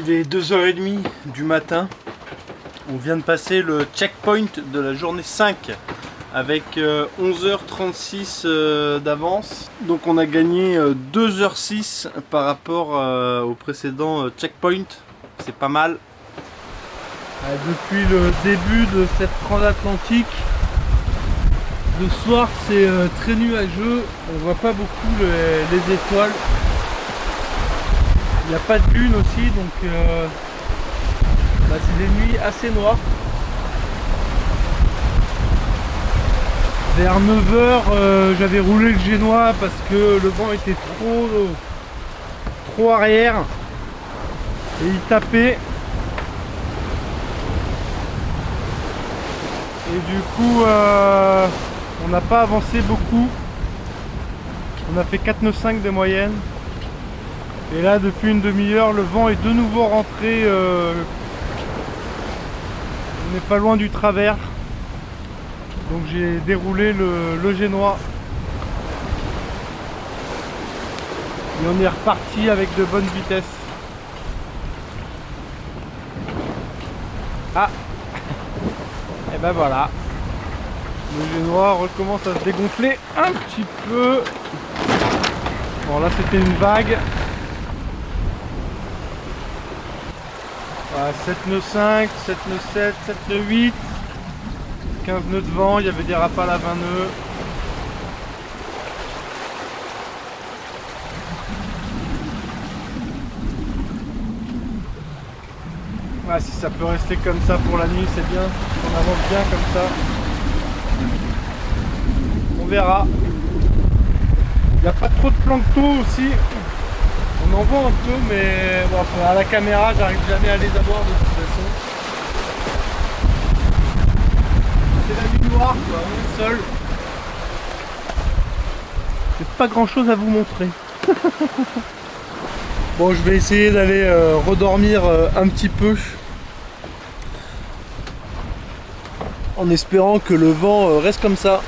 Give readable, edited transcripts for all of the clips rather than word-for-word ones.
Il est 2h30 du matin. On vient de passer le checkpoint de la journée 5 avec 11h36 d'avance. Donc on a gagné 2h06 par rapport au précédent checkpoint. C'est pas mal. Depuis le début de cette transatlantique, le soir c'est très nuageux. On voit pas beaucoup les étoiles. Il n'y a pas de lune aussi, donc c'est des nuits assez noires. Vers 9h, j'avais roulé le génois parce que le vent était trop arrière et il tapait. Et du coup, on n'a pas avancé beaucoup. On a fait 4,95 de moyenne. Et là, depuis une demi-heure, le vent est de nouveau rentré. On n'est pas loin du travers. Donc j'ai déroulé le génois. Et on est reparti avec de bonnes vitesses. Ah! Et ben voilà. Le génois recommence à se dégonfler un petit peu. Bon, là c'était une vague. 7 nœuds 5, 7 nœuds 7, 7 nœuds 8, 15 nœuds de vent, il y avait des rafales à 20 nœuds. Si ça peut rester comme ça pour la nuit, c'est bien. On avance bien comme ça. On verra. Il n'y a pas trop de plancton aussi. On en voit un peu, mais bon, à la caméra, j'arrive jamais à les avoir de toute façon. C'est la nuit noire, quoi, on est seul. J'ai pas grand chose à vous montrer. Bon, je vais essayer d'aller redormir un petit peu. En espérant que le vent reste comme ça.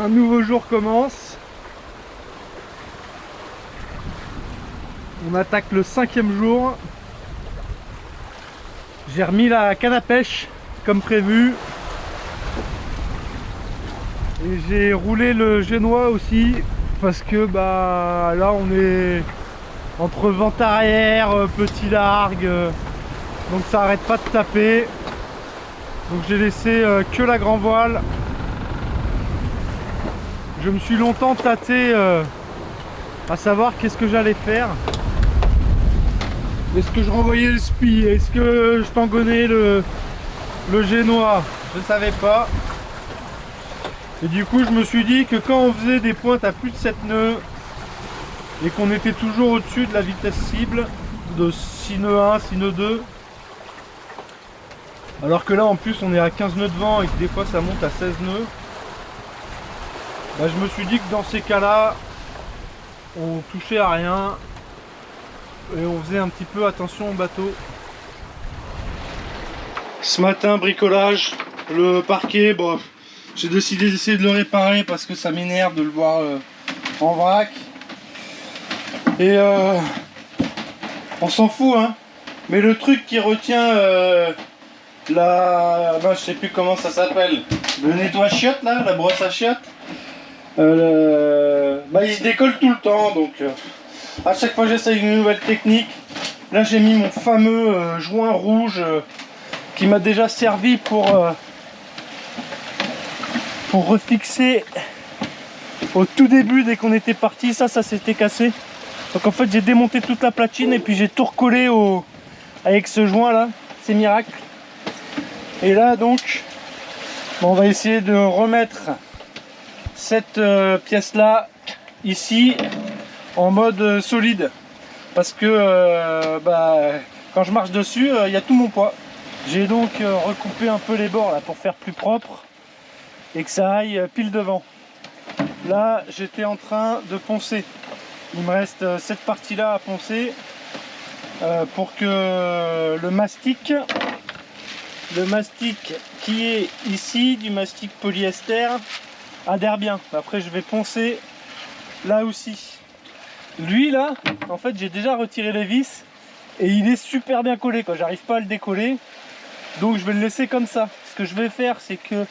Un nouveau jour commence. On attaque le 5e jour. J'ai remis la canne à pêche comme prévu. Et j'ai roulé le génois aussi parce que là on est entre vent arrière, petit largue, donc ça arrête pas de taper. Donc j'ai laissé que la grand voile. Je me suis longtemps tâté à savoir qu'est-ce que j'allais faire. Est-ce que je renvoyais le spi? Est-ce que je tangonnais le génois? Je ne savais pas. Et du coup je me suis dit que quand on faisait des pointes à plus de 7 nœuds et qu'on était toujours au-dessus de la vitesse cible de 6 nœuds 1, 6 nœuds 2, alors que là en plus on est à 15 nœuds de vent et que des fois ça monte à 16 nœuds, je me suis dit que dans ces cas-là, on touchait à rien et on faisait un petit peu attention au bateau. Ce matin, bricolage, le parquet, bon, j'ai décidé d'essayer de le réparer parce que ça m'énerve de le voir en vrac. Et on s'en fout, hein. Mais le truc qui retient je sais plus comment ça s'appelle, le nettoie-chiottes là, la brosse à chiottes. Il se décolle tout le temps, donc à chaque fois j'essaye une nouvelle technique. Là j'ai mis mon fameux joint rouge qui m'a déjà servi pour refixer au tout début dès qu'on était parti. Ça s'était cassé, donc en fait j'ai démonté toute la platine et puis j'ai tout recollé avec ce joint là. C'est miracle. Et là donc on va essayer de remettre cette pièce là ici en mode solide parce que quand je marche dessus il y a tout mon poids. J'ai donc recoupé un peu les bords là pour faire plus propre et que ça aille pile devant. Là j'étais en train de poncer. Il me reste cette partie là à poncer pour que le mastic qui est ici, du mastic polyester, adhère bien. Après je vais poncer là aussi. Lui là, en fait j'ai déjà retiré les vis et il est super bien collé quoi. J'arrive pas à le décoller, donc je vais le laisser comme ça. Ce que je vais faire, c'est que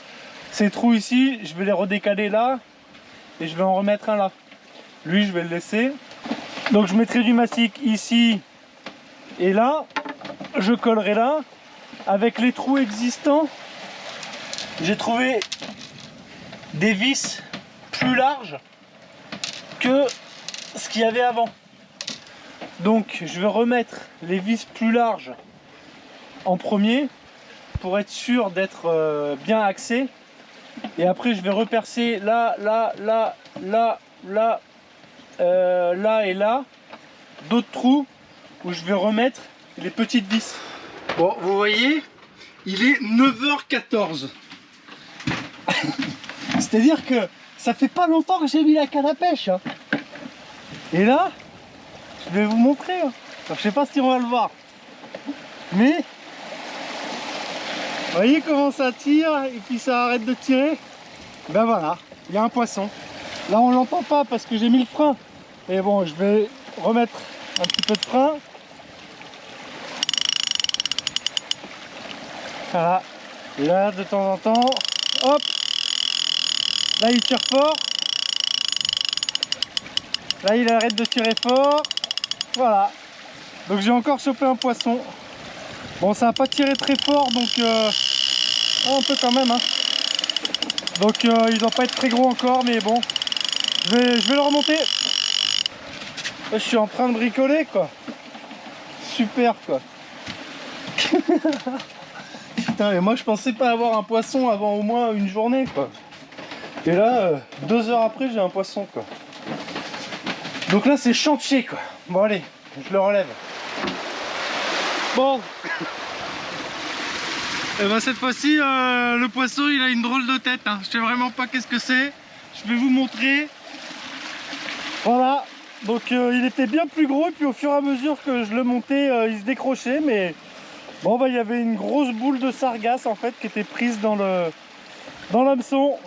ces trous ici, je vais les redécaler là et je vais en remettre un là. Lui je vais le laisser. Donc je mettrai du mastic ici et là. Je collerai là. Avec les trous existants, j'ai trouvé des vis plus larges que ce qu'il y avait avant. Donc je vais remettre les vis plus larges en premier pour être sûr d'être bien axé. Et après je vais repercer là, là, là, là, là, là et là d'autres trous où je vais remettre les petites vis. Bon, vous voyez, il est 9h14. C'est-à-dire que ça fait pas longtemps que j'ai mis la canne à pêche. Hein. Et là, je vais vous montrer. Hein. Alors, je sais pas si on va le voir. Mais, vous voyez comment ça tire et puis ça arrête de tirer. Ben voilà, il y a un poisson. Là, on l'entend pas parce que j'ai mis le frein. Et bon, je vais remettre un petit peu de frein. Voilà, et là de temps en temps, hop, là il tire fort, là il arrête de tirer fort, voilà, donc j'ai encore chopé un poisson. Bon, ça n'a pas tiré très fort, donc un peu quand même, hein. Donc il doit pas être très gros encore, mais bon, je vais le remonter. Là, je suis en train de bricoler quoi, super quoi. Putain, et moi je pensais pas avoir un poisson avant au moins une journée quoi. Et là, 2 heures après j'ai un poisson quoi. Donc là c'est chantier quoi. Bon allez, je le relève. Bon. Et ben cette fois-ci le poisson il a une drôle de tête. Hein. Je sais vraiment pas qu'est-ce que c'est. Je vais vous montrer. Voilà. Donc il était bien plus gros et puis au fur et à mesure que je le montais il se décrochait mais... Bon bah il y avait une grosse boule de sargasse en fait qui était prise dans l'hameçon.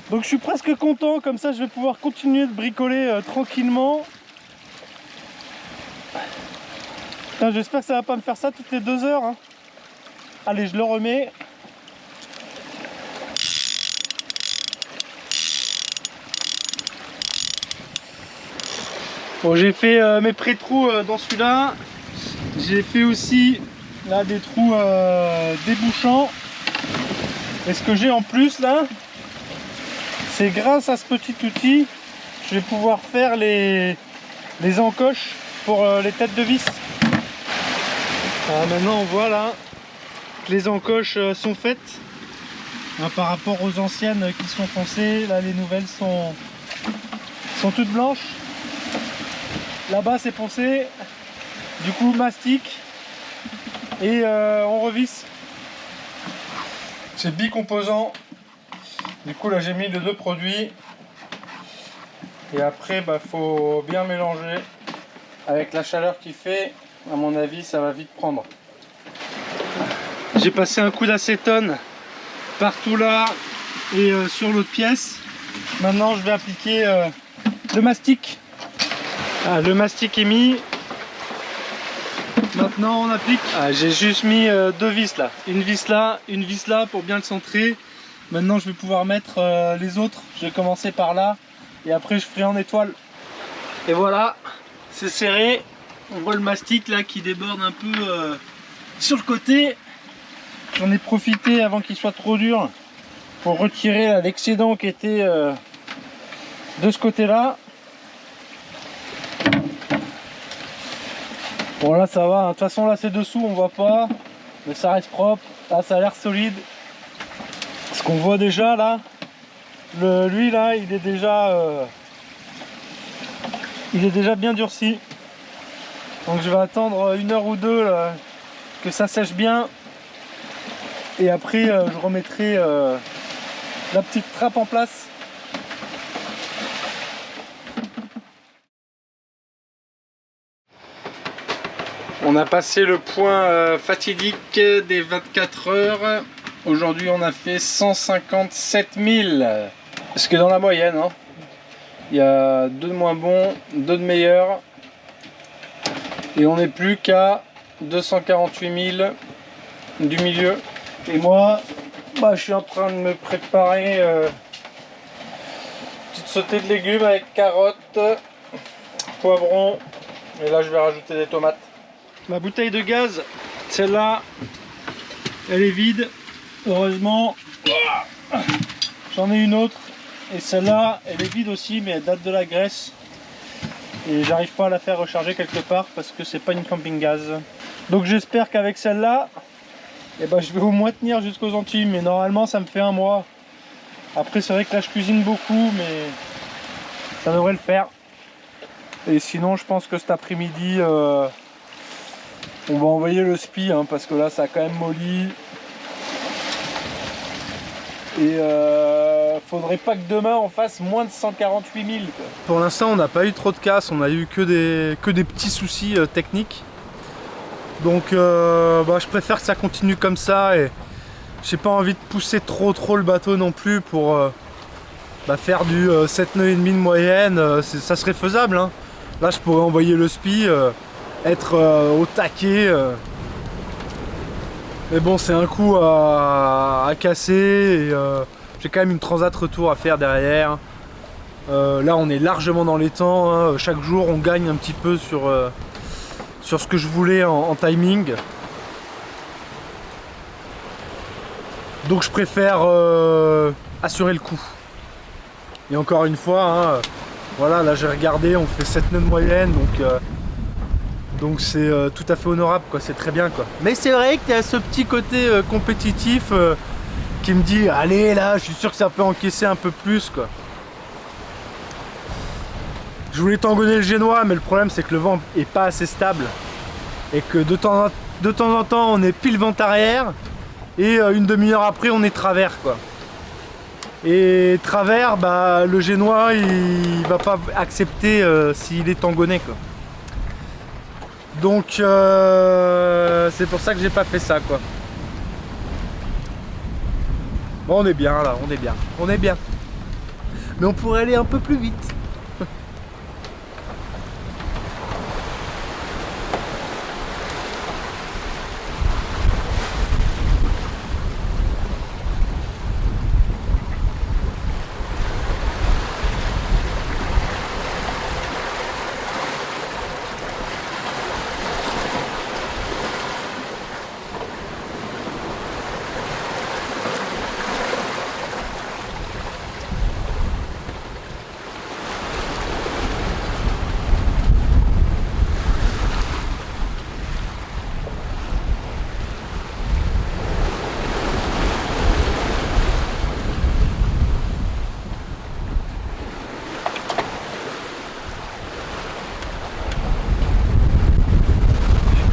Donc je suis presque content, comme ça je vais pouvoir continuer de bricoler tranquillement. J'espère que ça va pas me faire ça toutes les 2 heures. Hein. Allez, je le remets. Bon, j'ai fait mes pré-trous dans celui-là. J'ai fait aussi là des trous débouchants. Et ce que j'ai en plus là, c'est grâce à ce petit outil, je vais pouvoir faire les encoches pour les têtes de vis. Alors maintenant on voit là que les encoches sont faites. Là, par rapport aux anciennes qui sont foncées, là les nouvelles sont toutes blanches. Là-bas c'est foncé. Du coup mastic et on revisse. C'est bicomposant. Du coup là j'ai mis les 2 produits. Et après bah faut bien mélanger. Avec la chaleur qu'il fait, à mon avis ça va vite prendre. J'ai passé un coup d'acétone partout là et sur l'autre pièce. Maintenant je vais appliquer le mastic. Ah, le mastic est mis. Maintenant on applique. Ah, j'ai juste mis 2 vis là. Une vis là pour bien le centrer. Maintenant je vais pouvoir mettre les autres. Je vais commencer par là et après je ferai en étoile. Et voilà, c'est serré. On voit le mastic là qui déborde un peu sur le côté. J'en ai profité avant qu'il soit trop dur pour retirer l'excédent qui était de ce côté là. Bon là ça va, de toute façon là c'est dessous, on voit pas, mais ça reste propre, là ça a l'air solide. Ce qu'on voit déjà là, lui là il est déjà bien durci. Donc je vais attendre 1 heure ou 2 là, que ça sèche bien. Et après je remettrai la petite trappe en place. On a passé le point fatidique des 24 heures. Aujourd'hui on a fait 157 000. Ce qui est dans la moyenne. Hein. Il y a 2 de moins bons, 2 de meilleurs. Et on n'est plus qu'à 248 000 du milieu. Et moi, je suis en train de me préparer petite sautée de légumes avec carottes, poivrons. Et là, je vais rajouter des tomates. Ma bouteille de gaz, celle-là, elle est vide. Heureusement, j'en ai une autre. Et celle-là, elle est vide aussi, mais elle date de la Grèce. Et j'arrive pas à la faire recharger quelque part parce que c'est pas une camping gaz. Donc j'espère qu'avec celle-là, je vais au moins tenir jusqu'aux Antilles. Mais normalement, ça me fait un mois. Après, c'est vrai que là, je cuisine beaucoup, mais ça devrait le faire. Et sinon, je pense que cet après-midi, on va envoyer le spi, hein, parce que là, ça a quand même molli. Et faudrait pas que demain on fasse moins de 148 000 quoi. Pour l'instant on n'a pas eu trop de casse, on a eu que des petits soucis techniques. Donc je préfère que ça continue comme ça et j'ai pas envie de pousser trop le bateau non plus pour faire du 7 nœuds et demi de moyenne, ça serait faisable hein. Là je pourrais envoyer le spi, être au taquet. Mais bon, c'est un coup à casser et j'ai quand même une transat retour à faire derrière. Là, on est largement dans les temps. Hein. Chaque jour, on gagne un petit peu sur ce que je voulais en timing. Donc, je préfère assurer le coup. Et encore une fois, hein, voilà, là j'ai regardé, on fait 7 nœuds de moyenne, donc c'est tout à fait honorable, quoi, c'est très bien quoi. Mais c'est vrai qu'il y a ce petit côté compétitif qui me dit allez là, je suis sûr que ça peut encaisser un peu plus quoi. Je voulais tangonner le génois, mais le problème c'est que le vent est pas assez stable et que de temps en temps on est pile vent arrière et une demi-heure après on est travers quoi. Et travers, le génois il va pas accepter s'il est tangonné quoi. Donc c'est pour ça que j'ai pas fait ça quoi. Bon, on est bien là, on est bien. Mais on pourrait aller un peu plus vite.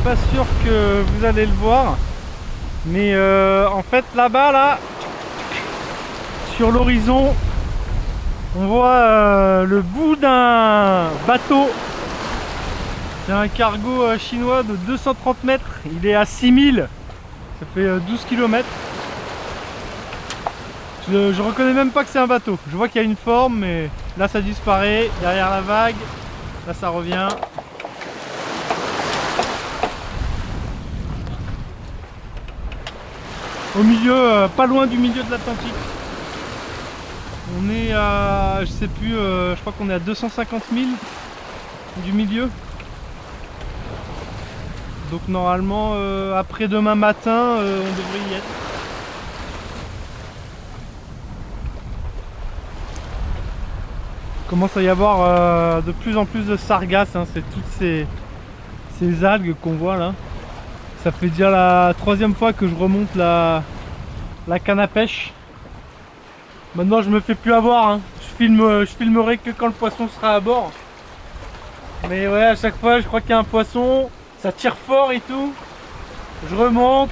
Pas sûr que vous allez le voir, mais en fait là-bas là sur l'horizon on voit le bout d'un bateau. C'est un cargo chinois de 230 mètres, il est à 6000, ça fait 12 km. Je reconnais même pas que c'est un bateau, je vois qu'il y a une forme mais là ça disparaît derrière la vague, là ça revient. Au milieu, pas loin du milieu de l'Atlantique. On est à, je sais plus, je crois qu'on est à 250 000 du milieu. Donc normalement, après demain matin, on devrait y être. Il commence à y avoir de plus en plus de sargasses, hein. C'est toutes ces algues qu'on voit là. Ça fait déjà la 3e fois que je remonte la canne à pêche. Maintenant je me fais plus avoir, hein. Je filmerai que quand le poisson sera à bord. Mais ouais, à chaque fois je crois qu'il y a un poisson, ça tire fort et tout. Je remonte,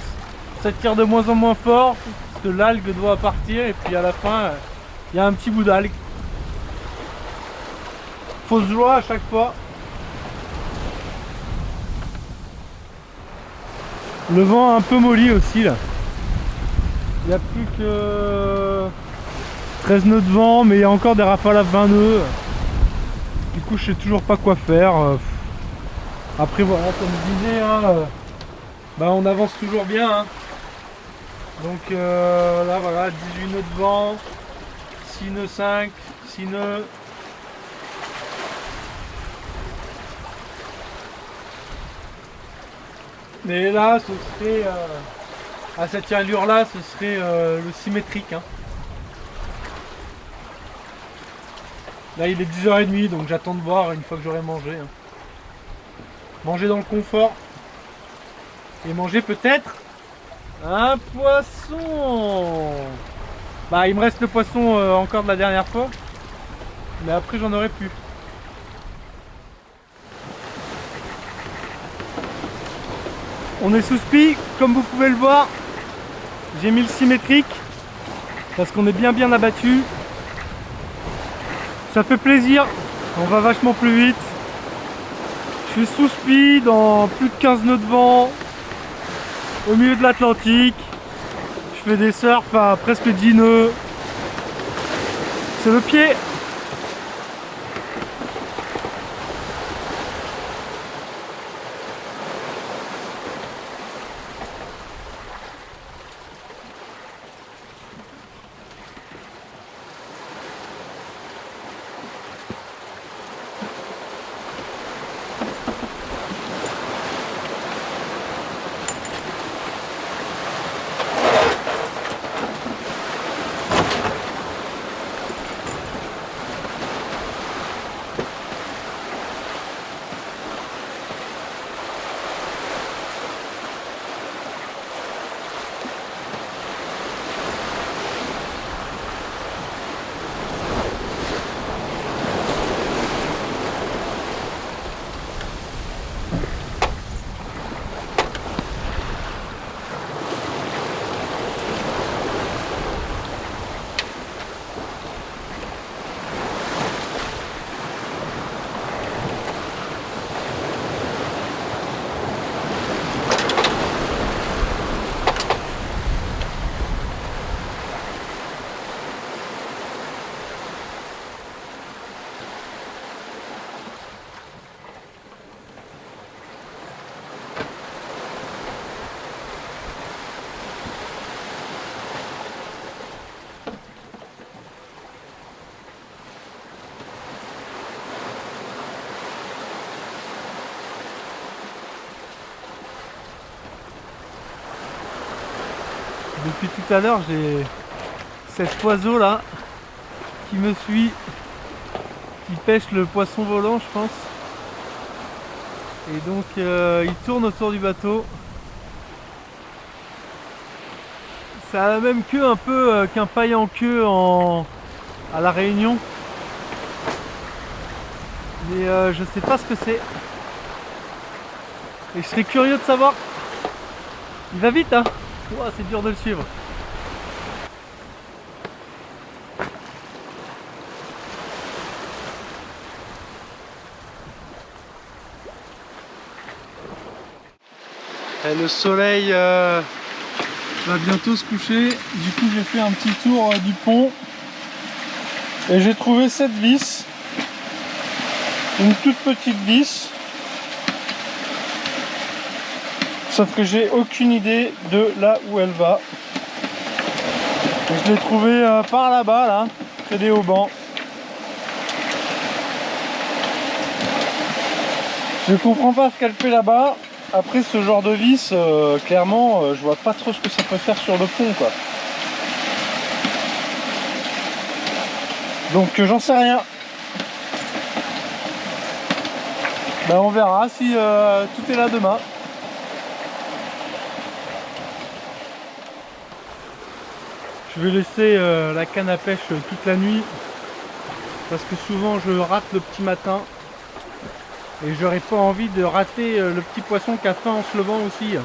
ça tire de moins en moins fort, parce que l'algue doit partir et puis à la fin il y a un petit bout d'algue. Fausse joie à chaque fois. Le vent a un peu molli aussi là. Il n'y a plus que 13 nœuds de vent, mais il y a encore des rafales à 20 nœuds. coup je sais toujours pas quoi faire. Après voilà, comme je disais, hein, bah, on avance toujours bien. Hein. Donc là voilà, 18 nœuds de vent, 6 nœuds 5, 6 nœuds. Mais là ce serait, à cette allure là, ce serait le symétrique. Hein. Là il est 10h30 donc j'attends de voir une fois que j'aurai mangé. Hein. Manger dans le confort. Et manger peut-être un poisson. Bah il me reste le poisson encore de la dernière fois. Mais après j'en aurai plus. On est sous spi, comme vous pouvez le voir. J'ai mis le symétrique. Parce qu'on est bien abattu. Ça fait plaisir. On va vachement plus vite. Je suis sous spi dans plus de 15 nœuds de vent. Au milieu de l'Atlantique. Je fais des surfs à presque 10 nœuds. C'est le pied. Depuis tout à l'heure, j'ai cet oiseau là qui me suit, qui pêche le poisson volant, je pense. Et donc il tourne autour du bateau. Ça a la même queue un peu qu'un paille en queue à La Réunion. Mais je sais pas ce que c'est. Et je serais curieux de savoir. Il va vite hein. Ouah, c'est dur de le suivre. Et le soleil va bientôt se coucher. Du coup j'ai fait un petit tour du pont. Et j'ai trouvé cette vis. Une toute petite vis. Sauf que j'ai aucune idée de là où elle va. Je l'ai trouvée par là-bas, là, près des haubans. Je comprends pas ce qu'elle fait là-bas. Après ce genre de vis, clairement, je vois pas trop ce que ça peut faire sur le pont, quoi. Donc j'en sais rien. Ben, on verra si tout est là demain. Je vais laisser la canne à pêche toute la nuit parce que souvent je rate le petit matin et j'aurais pas envie de rater le petit poisson qui a faim en se levant aussi.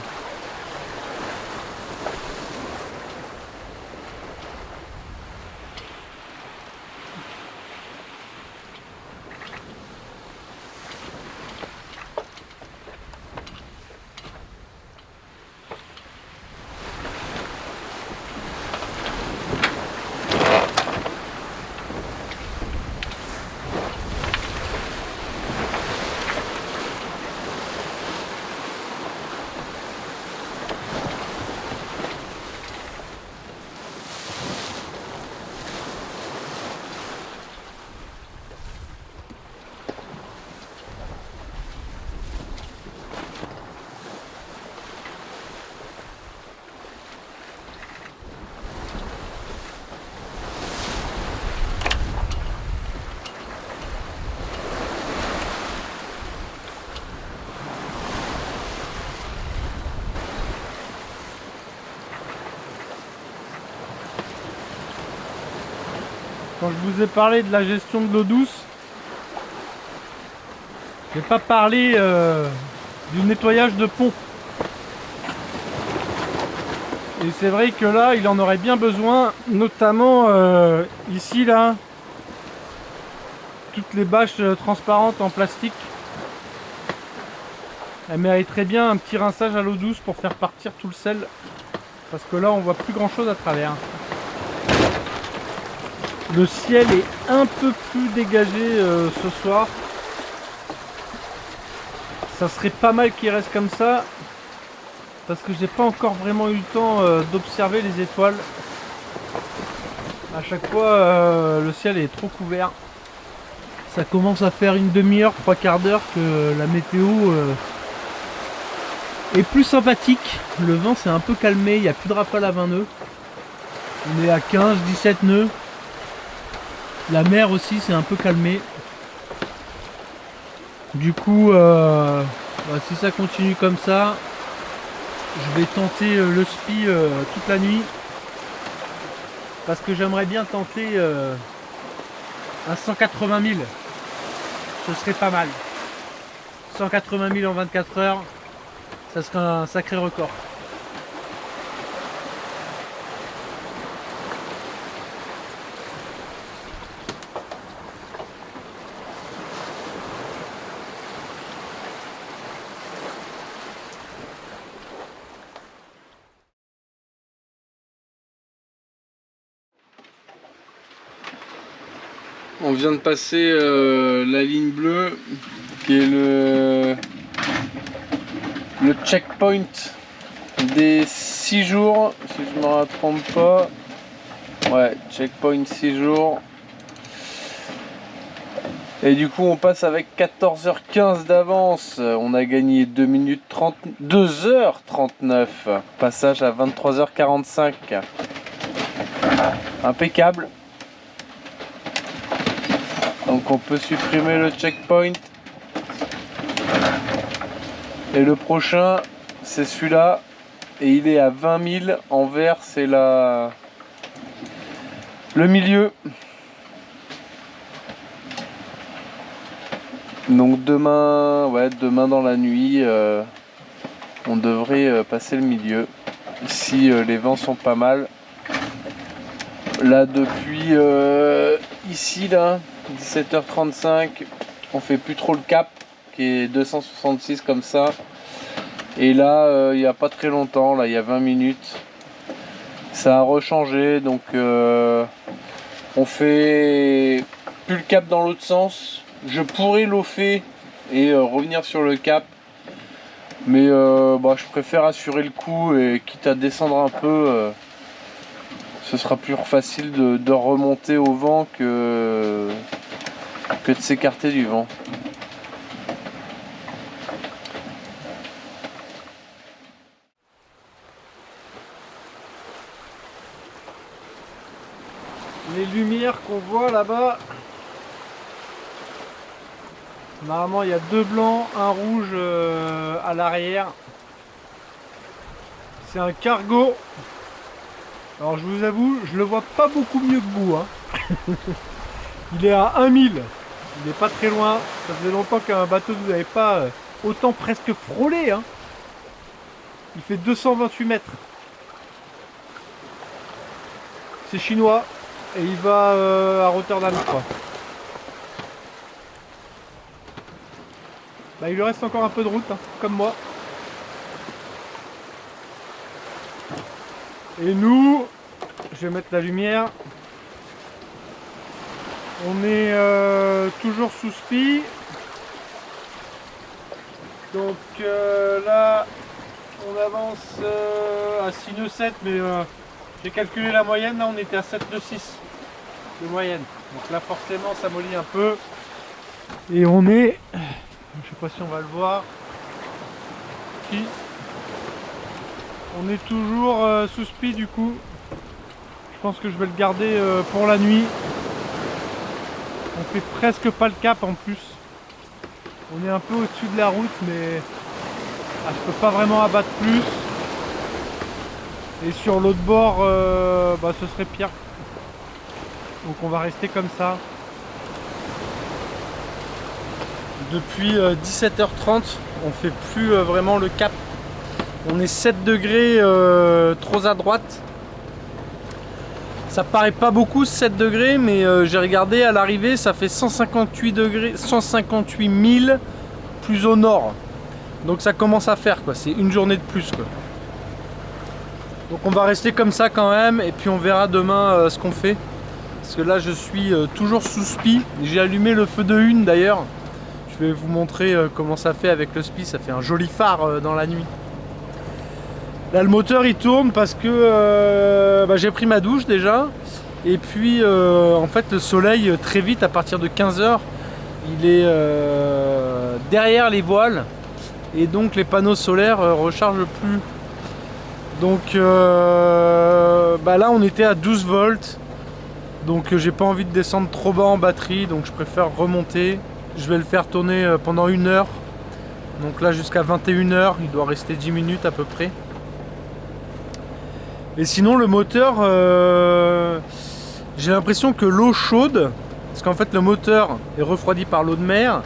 quand je vous ai parlé de la gestion de l'eau douce, je n'ai pas parlé du nettoyage de pont. Et c'est vrai que là, il en aurait bien besoin, notamment ici, là, toutes les bâches transparentes en plastique. Elles mériteraient bien un petit rinçage à l'eau douce pour faire partir tout le sel. Parce que là, on voit plus grand chose à travers. Le ciel est un peu plus dégagé ce soir. Ça serait pas mal qu'il reste comme ça. Parce que j'ai pas encore vraiment eu le temps d'observer les étoiles. À chaque fois, le ciel est trop couvert. Ça commence à faire une demi-heure, 3/4 d'heure que la météo est plus sympathique. Le vent s'est un peu calmé, il n'y a plus de rafale à 20 nœuds. On est à 15-17 nœuds. La mer aussi s'est un peu calmée. Du coup, si ça continue comme ça, je vais tenter le spi toute la nuit. Parce que j'aimerais bien tenter un 180 000. Ce serait pas mal. 180 000 en 24 heures, ça serait un sacré record. On vient de passer la ligne bleue qui est le checkpoint des 6 jours, si je ne me trompe pas. Ouais, checkpoint 6 jours. Et du coup on passe avec 14h15 d'avance. On a gagné 2h39. Passage à 23h45. Impeccable. Donc on peut supprimer le checkpoint. Et le prochain, c'est celui-là. Et il est à 20 000. En vert, c'est le milieu. Donc demain dans la nuit, on devrait passer le milieu. Si les vents sont pas mal. Là, depuis ici, là, 17h35, on fait plus trop le cap, qui est 266 comme ça. Et là, il n'y a pas très longtemps, là, il y a 20 minutes, ça a rechangé. Donc on fait plus le cap dans l'autre sens. Je pourrais l'offer et revenir sur le cap, mais je préfère assurer le coup, et quitte à descendre un peu, ce sera plus facile de remonter au vent que de s'écarter du vent. Les lumières qu'on voit là-bas, normalement il y a 2 blancs, un rouge à l'arrière. C'est un cargo. Alors je vous avoue, je le vois pas beaucoup mieux que vous, hein. Il est à 1000. Il n'est pas très loin. Ça faisait longtemps qu'un bateau ne vous avait pas autant presque frôlé, hein. Il fait 228 mètres. C'est chinois. Et il va à Rotterdam, je crois. Bah, il lui reste encore un peu de route, hein, comme moi. Et nous, je vais mettre la lumière. On est toujours sous spi. Donc là, on avance à 6 nœuds 7, mais j'ai calculé la moyenne. Là, on était à 7 nœuds 6 de moyenne. Donc là, forcément, ça mollit un peu. Et on est, je sais pas si on va le voir. Si. On est toujours sous spi du coup. Je pense que je vais le garder pour la nuit. On fait presque pas le cap en plus. On est un peu au-dessus de la route, mais je peux pas vraiment abattre plus. Et sur l'autre bord, ce serait pire. Donc on va rester comme ça. Depuis 17h30, on fait plus vraiment le cap. On est 7 degrés trop à droite. Ça paraît pas beaucoup 7 degrés, mais j'ai regardé à l'arrivée, ça fait 158 degrés, 158 000 plus au nord. Donc ça commence à faire quoi, c'est une journée de plus quoi. Donc on va rester comme ça quand même, et puis on verra demain ce qu'on fait. Parce que là je suis toujours sous spi. J'ai allumé le feu de une d'ailleurs. Je vais vous montrer comment ça fait avec le spi, ça fait un joli phare dans la nuit. Là le moteur il tourne parce que j'ai pris ma douche déjà. Et puis en fait le soleil très vite à partir de 15h il est derrière les voiles. Et donc les panneaux solaires rechargent plus. Donc là on était à 12 volts. Donc j'ai pas envie de descendre trop bas en batterie. Donc je préfère remonter. Je vais le faire tourner pendant 1 heure. Donc là jusqu'à 21h, il doit rester 10 minutes à peu près. Et sinon le moteur, j'ai l'impression que l'eau chaude, parce qu'en fait le moteur est refroidi par l'eau de mer,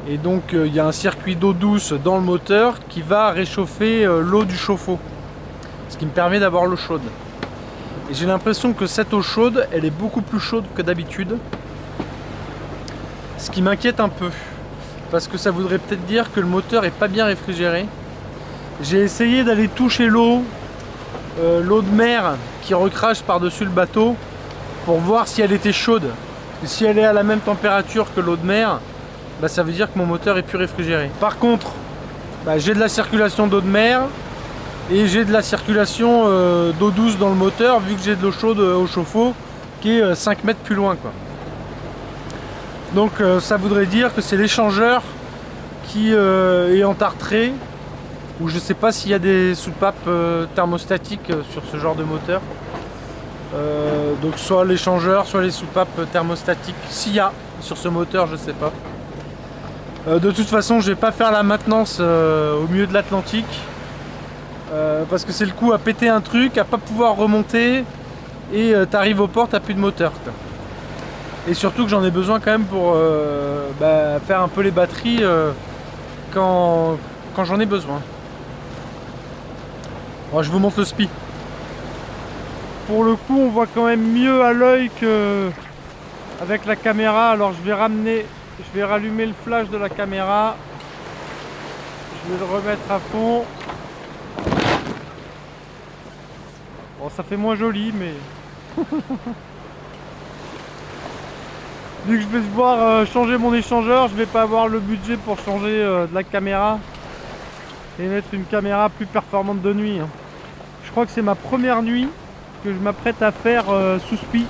et donc il y a un circuit d'eau douce dans le moteur qui va réchauffer l'eau du chauffe-eau, ce qui me permet d'avoir l'eau chaude. Et j'ai l'impression que cette eau chaude, elle est beaucoup plus chaude que d'habitude, ce qui m'inquiète un peu, parce que ça voudrait peut-être dire que le moteur est pas bien réfrigéré. J'ai essayé d'aller toucher l'eau de mer qui recrache par-dessus le bateau pour voir si elle était chaude. Et si elle est à la même température que l'eau de mer, ça veut dire que mon moteur est plus réfrigéré. Par contre, j'ai de la circulation d'eau de mer et j'ai de la circulation d'eau douce dans le moteur, vu que j'ai de l'eau chaude au chauffe-eau qui est 5 mètres plus loin quoi. Donc ça voudrait dire que c'est l'échangeur qui est entartré, ou je sais pas s'il y a des soupapes thermostatiques sur ce genre de moteur. Donc soit l'échangeur, soit les soupapes thermostatiques. S'il y a sur ce moteur, je sais pas. De toute façon, je vais pas faire la maintenance au milieu de l'Atlantique. Parce que c'est le coup à péter un truc, à pas pouvoir remonter, et t'arrives au port, t'as plus de moteur quoi. Et surtout que j'en ai besoin quand même pour faire un peu les batteries quand j'en ai besoin. Bon, je vous montre le spi. Pour le coup on voit quand même mieux à l'œil que avec la caméra. Alors je vais rallumer le flash de la caméra. Je vais le remettre à fond. Bon, ça fait moins joli mais vu que je vais devoir changer mon échangeur, je vais pas avoir le budget pour changer de la caméra et mettre une caméra plus performante de nuit. Je crois que c'est ma première nuit que je m'apprête à faire sous spi.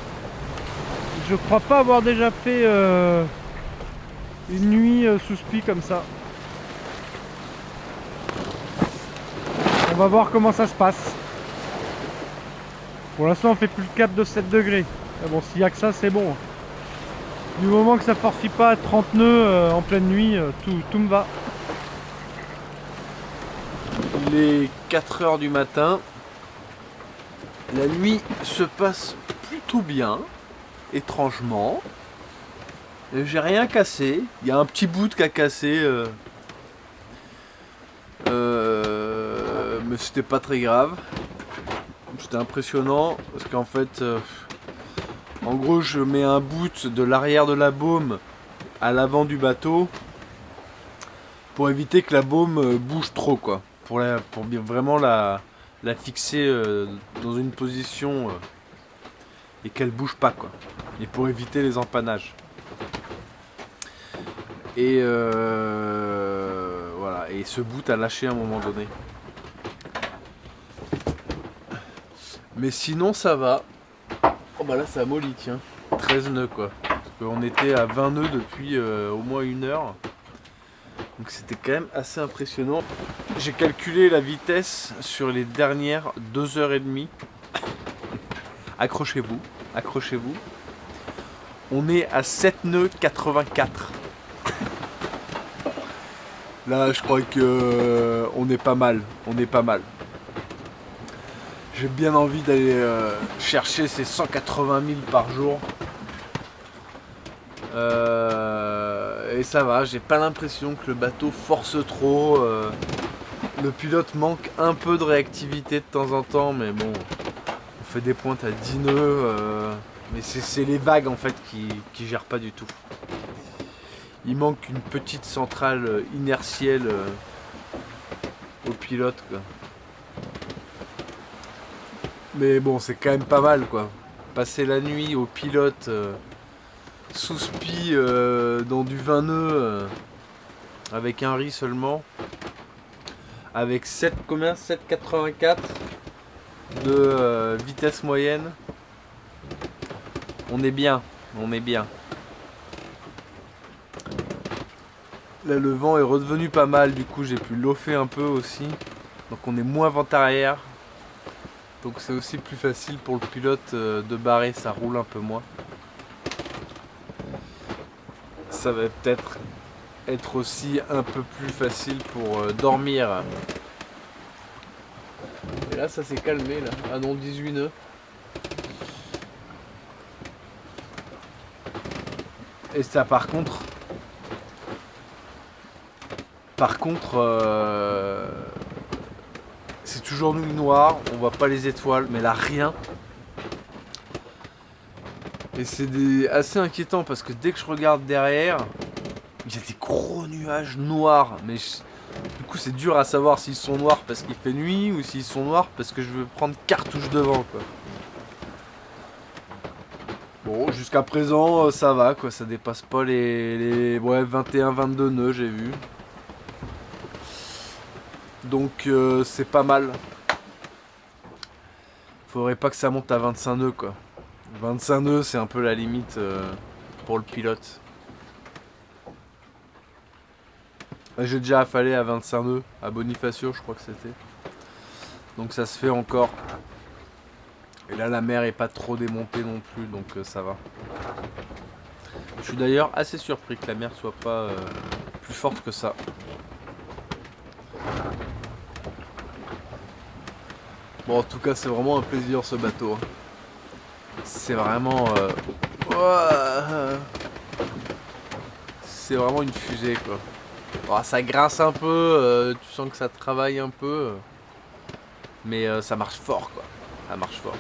Je crois pas avoir déjà fait une nuit sous spi comme ça. On va voir comment ça se passe. Pour l'instant on fait plus le cap de 7 degrés. Mais bon, s'il y a que ça, c'est bon. Du moment que ça forcit pas à 30 nœuds en pleine nuit, tout me va. Il est 4h du matin. La nuit se passe plutôt bien, étrangement. J'ai rien cassé. Il y a un petit bout qui a cassé. Mais c'était pas très grave. C'était impressionnant parce qu'en fait, en gros, je mets un bout de l'arrière de la baume à l'avant du bateau pour éviter que la baume bouge trop quoi. Pour bien vraiment la fixer dans une position et qu'elle bouge pas quoi. Et pour éviter les empannages. Et voilà. Et ce bout a lâché à un moment donné. Mais sinon ça va. Oh bah là ça a molli tiens. 13 nœuds quoi. Parce qu'on était à 20 nœuds depuis au moins 1 heure. Donc c'était quand même assez impressionnant. J'ai calculé la vitesse sur les dernières 2h30. Accrochez-vous, accrochez-vous. On est à 7 nœuds 84. Là je crois que on est pas mal. On est pas mal. j'ai bien envie d'aller chercher ces 180 000 par jour. Et ça va, j'ai pas l'impression que le bateau force trop. Le pilote manque un peu de réactivité de temps en temps, mais bon, on fait des pointes à 10 nœuds. Mais c'est les vagues en fait qui gèrent pas du tout. Il manque une petite centrale inertielle au pilote, quoi. Mais bon, c'est quand même pas mal, quoi. Passer la nuit au pilote sous spi dans du 20 nœuds avec un riz seulement, avec 7,84 de vitesse moyenne. On est bien, on est bien. Là le vent est redevenu pas mal, du coup j'ai pu lofer un peu aussi. Donc on est moins vent arrière. Donc c'est aussi plus facile pour le pilote de barrer, ça roule un peu moins. Ça va peut-être être aussi un peu plus facile pour dormir. Et là ça s'est calmé là. Ah non, 18 nœuds. Et ça par contre c'est toujours nuit noire, on voit pas les étoiles, mais là rien. Et c'est assez inquiétant parce que dès que je regarde derrière, il y a des gros nuages noirs. Mais du coup c'est dur à savoir s'ils sont noirs parce qu'il fait nuit ou s'ils sont noirs parce que je veux prendre cartouche devant, quoi. Bon, jusqu'à présent ça va, quoi, ça dépasse pas les 21-22 nœuds, j'ai vu. Donc c'est pas mal. Faudrait pas que ça monte à 25 nœuds, quoi. 25 nœuds c'est un peu la limite pour le pilote. J'ai déjà affalé à 25 nœuds à Bonifacio, je crois que c'était. Donc ça se fait encore. Et là la mer est pas trop démontée non plus, donc ça va. Je suis d'ailleurs assez surpris que la mer soit pas plus forte que ça. Bon, en tout cas, c'est vraiment un plaisir ce bateau. C'est vraiment... c'est vraiment une fusée, quoi. Bon, ça grince un peu, tu sens que ça travaille un peu. Mais ça marche fort, quoi. Ça marche fort.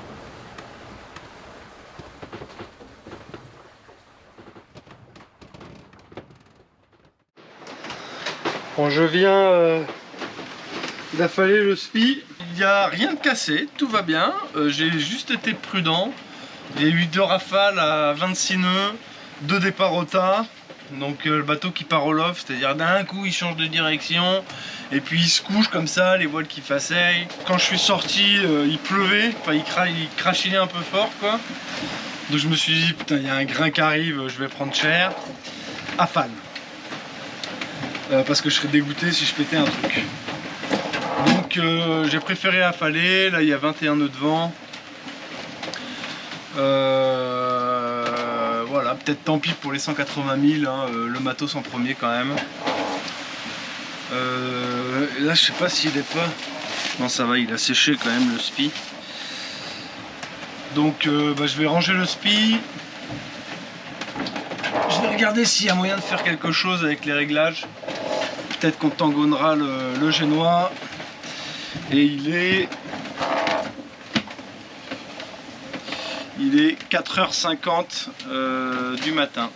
Bon, je viens d'affaler le spi. Il n'y a rien de cassé, tout va bien. J'ai juste été prudent. Il y a eu 2 rafales à 26 nœuds, 2 départs au tas. Donc le bateau qui part au loft, c'est-à-dire d'un coup il change de direction et puis il se couche comme ça, les voiles qui façaillent. Quand je suis sorti, il pleuvait, enfin il crachinait un peu fort, quoi. Donc je me suis dit putain, il y a un grain qui arrive, je vais prendre cher. Affale. Parce que je serais dégoûté si je pétais un truc. Donc j'ai préféré affaler. Là il y a 21 nœuds de vent. Voilà, peut-être tant pis pour les 180 000, hein, le matos en premier quand même. Là je sais pas s'il est pas... Non ça va, il a séché quand même le spi. Donc je vais ranger le spi. Je vais regarder s'il y a moyen de faire quelque chose avec les réglages. Peut-être qu'on tangonnera le génois. Et il est 4h50 du matin.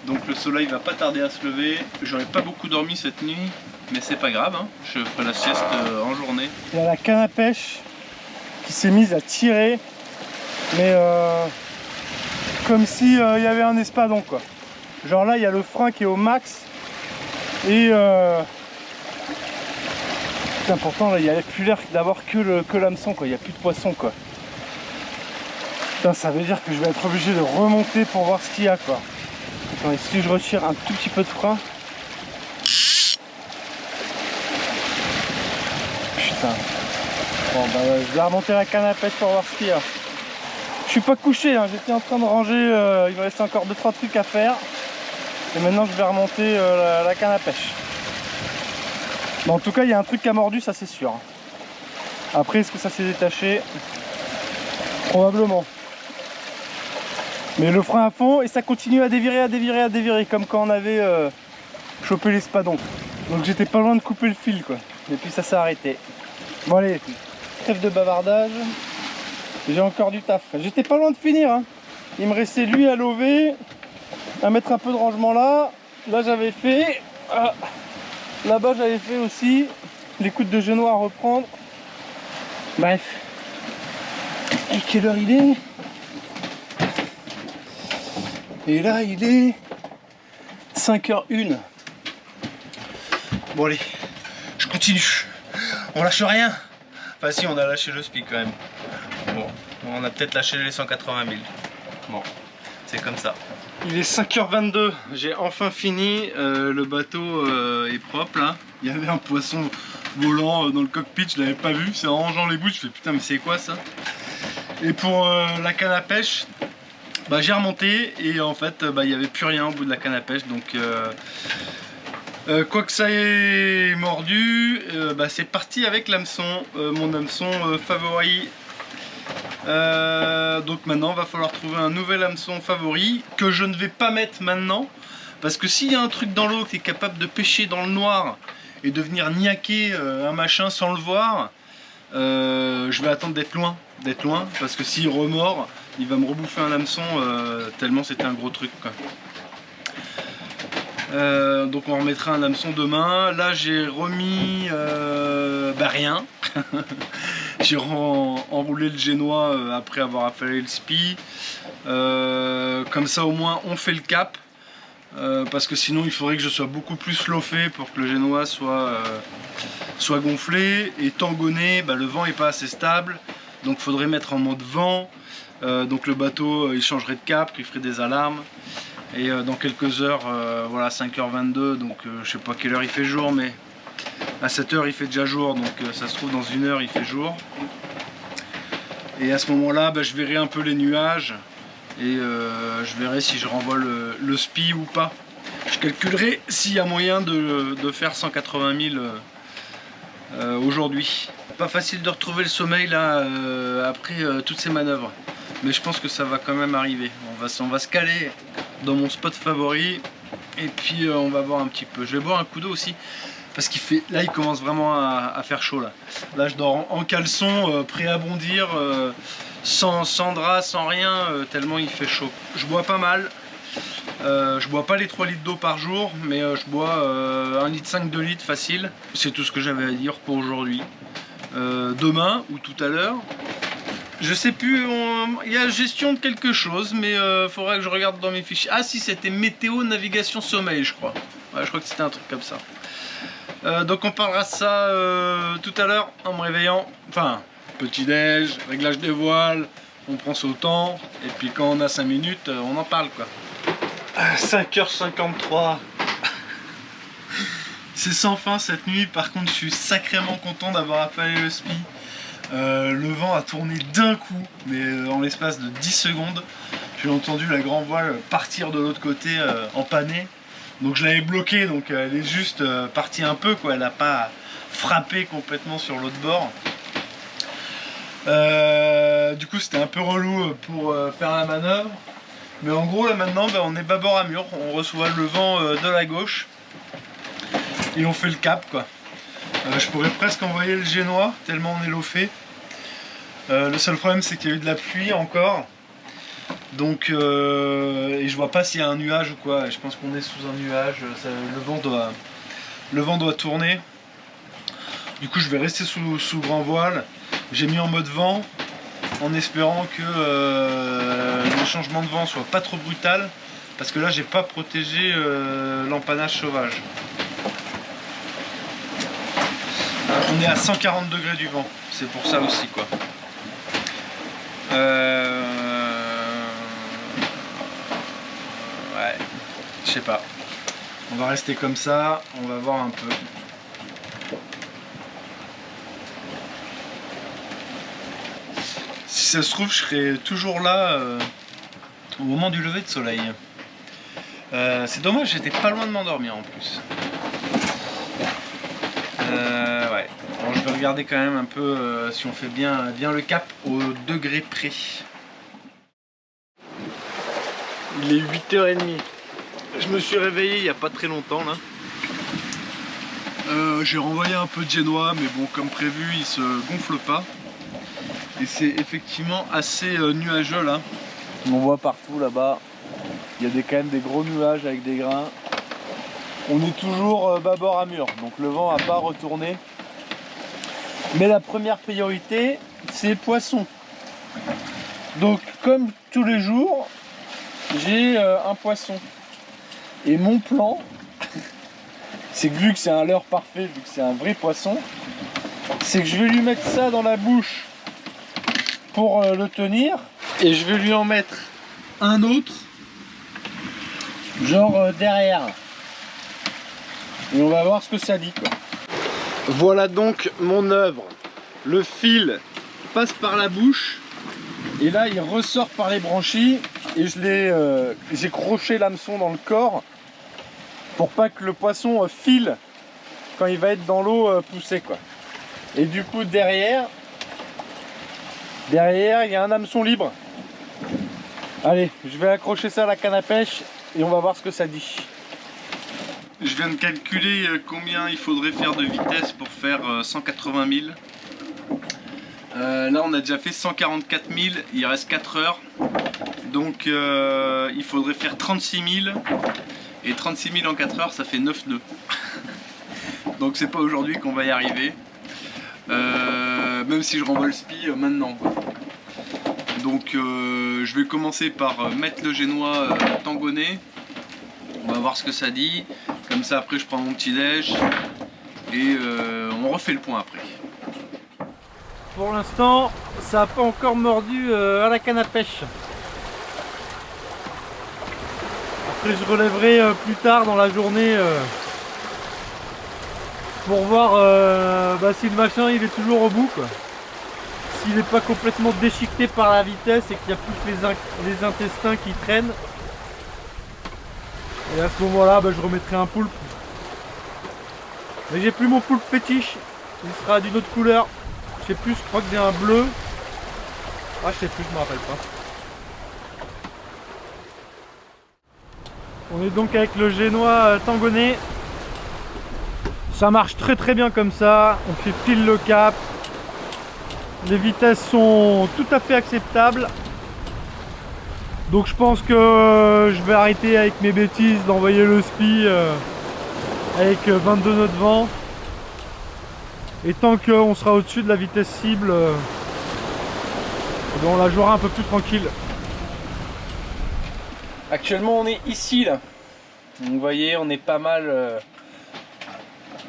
Donc le soleil va pas tarder à se lever. J'aurais pas beaucoup dormi cette nuit, mais c'est pas grave, hein. Je ferai la sieste en journée. Il y a la canne à pêche qui s'est mise à tirer, mais comme si il y avait un espadon, quoi. Genre là il y a le frein qui est au max et putain, pourtant là il n'y a plus l'air d'avoir que l'hameçon, quoi. Il n'y a plus de poisson, quoi. Putain, ça veut dire que je vais être obligé de remonter pour voir ce qu'il y a, quoi. Attends, si je retire un tout petit peu de frein. Putain. Bon je vais remonter la canne à pêche pour voir ce qu'il y a. Je suis pas couché, hein. J'étais en train de ranger, il me reste encore 2-3 trucs à faire. Et maintenant je vais remonter la canne à pêche. Bon, en tout cas il y a un truc qui a mordu, ça c'est sûr. Après, est-ce que ça s'est détaché? Probablement. Mais le frein à fond et ça continue à dévirer, comme quand on avait chopé les spadons. Donc j'étais pas loin de couper le fil quoi. Et puis ça s'est arrêté. Bon allez, trêve de bavardage. J'ai encore du taf. J'étais pas loin de finir. Hein. Il me restait lui à lever, à mettre un peu de rangement là. Là j'avais fait. Ah. Là-bas j'avais fait aussi. Les coudes de genoux à reprendre. Bref. Et quelle heure il est? Et là il est 5h01. Bon allez, je continue. On lâche rien. Enfin si, on a lâché le speed quand même. Bon, on a peut-être lâché les 180 000. Bon, c'est comme ça. Il est 5h22, j'ai enfin fini. Le bateau est propre là. Il y avait un poisson volant dans le cockpit, je l'avais pas vu. C'est en rangeant les bouts, je fais putain mais c'est quoi ça? Et pour la canne à pêche, bah, j'ai remonté et en fait il n'y avait plus rien au bout de la canne à pêche. Donc quoi que ça ait mordu, bah, c'est parti avec l'hameçon, mon hameçon favori. Donc maintenant va falloir trouver un nouvel hameçon favori que je ne vais pas mettre maintenant, parce que s'il y a un truc dans l'eau qui est capable de pêcher dans le noir et de venir niaquer un machin sans le voir, je vais attendre d'être loin, parce que s'il remord il va me rebouffer un hameçon tellement c'était un gros truc quoi. Donc on remettra un hameçon demain. Là j'ai remis bah rien. J'ai enroulé le génois après avoir affalé le spi. Comme ça au moins on fait le cap. Parce que sinon il faudrait que je sois beaucoup plus loffé pour que le génois soit gonflé. Et tangonné, bah, le vent est pas assez stable. Donc il faudrait mettre en mode vent. Donc le bateau il changerait de cap, il ferait des alarmes. Et dans quelques heures, voilà 5h22, donc je sais pas quelle heure il fait jour, mais à 7h il fait déjà jour, donc ça se trouve dans 1 heure il fait jour. Et à ce moment-là, bah, je verrai un peu les nuages et je verrai si je renvoie le spi ou pas. Je calculerai s'il y a moyen de faire 180 000 aujourd'hui. Pas facile de retrouver le sommeil là après toutes ces manœuvres. Mais je pense que ça va quand même arriver. On va se caler dans mon spot favori. Et puis on va voir un petit peu. Je vais boire un coup d'eau aussi. Parce qu'il fait. Là il commence vraiment à faire chaud là. Là je dors en caleçon, prêt à bondir, sans drap, sans rien, tellement il fait chaud. Je bois pas mal. Je bois pas les 3 litres d'eau par jour, mais je bois 1,5 litre, 2 litres facile. C'est tout ce que j'avais à dire pour aujourd'hui. Demain ou tout à l'heure. Je sais plus, il y a gestion de quelque chose, mais faudra que je regarde dans mes fichiers. Ah si, c'était météo, navigation, sommeil, je crois. Ouais, je crois que c'était un truc comme ça. Donc on parlera de ça tout à l'heure en me réveillant. Enfin, petit-déj, réglage des voiles, on prend son temps. Et puis quand on a 5 minutes, on en parle quoi. 5h53. C'est sans fin cette nuit, par contre je suis sacrément content d'avoir affalé le spi. Le vent a tourné d'un coup, mais en l'espace de 10 secondes. J'ai entendu la grand voile partir de l'autre côté en panée. Donc je l'avais bloquée, donc elle est juste partie un peu, quoi. Elle n'a pas frappé complètement sur l'autre bord. Du coup c'était un peu relou pour faire la manœuvre. Mais en gros là maintenant bah, on est bâbord à mur, on reçoit le vent de la gauche. Et on fait le cap quoi. Je pourrais presque envoyer le génois, tellement on est loffé. Le seul problème c'est qu'il y a eu de la pluie encore. Donc et je vois pas s'il y a un nuage ou quoi. Je pense qu'on est sous un nuage, le vent doit tourner. Du coup je vais rester sous grand voile. J'ai mis en mode vent en espérant que le changement de vent soit pas trop brutal. Parce que là j'ai pas protégé l'empannage sauvage. On est à 140 degrés du vent, c'est pour ça aussi quoi. Ouais, je sais pas. On va rester comme ça, on va voir un peu. Si ça se trouve, je serai toujours là au moment du lever de soleil. C'est dommage, j'étais pas loin de m'endormir en plus. Ouais. Alors, je Je vais regarder quand même un peu si on fait bien le cap au degré près. Il est 8h30. Je me suis réveillé il n'y a pas très longtemps là. J'ai renvoyé un peu de génois, mais bon, comme prévu, il se gonfle pas. Et c'est effectivement assez nuageux là. On voit partout là-bas. Il y a quand même des gros nuages avec des grains. On est toujours bâbord à mur, donc le vent n'a pas retourné. Mais la première priorité, c'est poisson. Donc comme tous les jours, j'ai un poisson. Et mon plan, c'est que vu que c'est un leurre parfait, vu que c'est un vrai poisson, c'est que je vais lui mettre ça dans la bouche pour le tenir. Et je vais lui en mettre un autre, genre derrière. Et on va voir ce que ça dit, quoi. Voilà donc mon œuvre. Le fil passe par la bouche et là il ressort par les branchies et j'ai croché l'hameçon dans le corps pour pas que le poisson file quand il va être dans l'eau poussé, quoi. Et du coup derrière il y a un hameçon libre. Allez, je vais accrocher ça à la canne à pêche et on va voir ce que ça dit. Je viens de calculer combien il faudrait faire de vitesse pour faire 180 000. Là on a déjà fait 144 000, il reste 4 heures. Donc il faudrait faire 36 000. Et 36 000 en 4 heures, ça fait 9 nœuds. Donc c'est pas aujourd'hui qu'on va y arriver. Même si je renvoie le spi maintenant, quoi. Donc je vais commencer par mettre le génois tangonné. On va voir ce que ça dit. Comme ça après je prends mon petit déj. Et on refait le point après. Pour l'instant, ça n'a pas encore mordu à la canne à pêche. Après je relèverai plus tard dans la journée pour voir si le machin il est toujours au bout, quoi. S'il n'est pas complètement déchiqueté par la vitesse et qu'il n'y a plus que les intestins qui traînent. Et à ce moment là je remettrai un poulpe. Mais j'ai plus mon poulpe fétiche, il sera d'une autre couleur. Je sais plus, je crois que j'ai un bleu. Ah je sais plus, je me rappelle pas. On est donc avec le génois tangonné. Ça marche très bien comme ça. On fait pile le cap. Les vitesses sont tout à fait acceptables. Donc je pense que je vais arrêter avec mes bêtises d'envoyer le spi avec 22 nœuds de vent. Et tant qu'on sera au-dessus de la vitesse cible, on la jouera un peu plus tranquille. Actuellement on est ici là. Donc, vous voyez, on est pas mal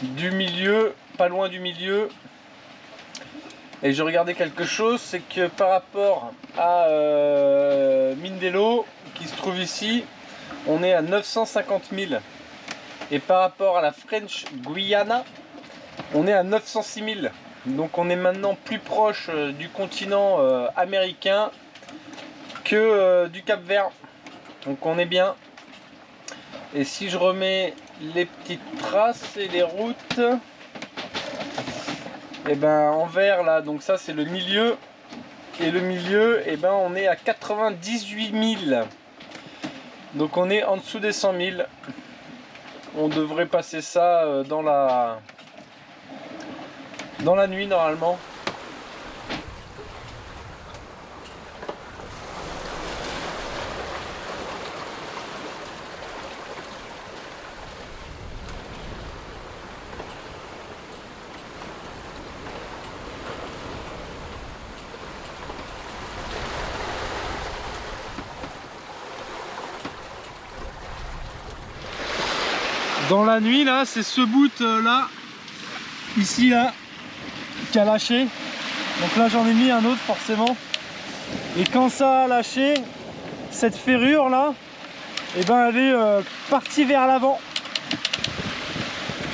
du milieu, pas loin du milieu. Et je regardais quelque chose, c'est que par rapport à Mindelo, qui se trouve ici, on est à 950 000. Et par rapport à la French Guiana, on est à 906 000. Donc on est maintenant plus proche du continent américain que du Cap-Vert. Donc on est bien. Et si je remets les petites traces et les routes, et ben en vert là, donc ça c'est le milieu. Et le milieu, et ben on est à 98 000. Donc on est en dessous des 100 000. On devrait passer ça dans la nuit normalement. Dans la nuit là, c'est ce bout là, ici là, qui a lâché. Donc là j'en ai mis un autre forcément. Et quand ça a lâché, cette ferrure là, et ben elle est partie vers l'avant.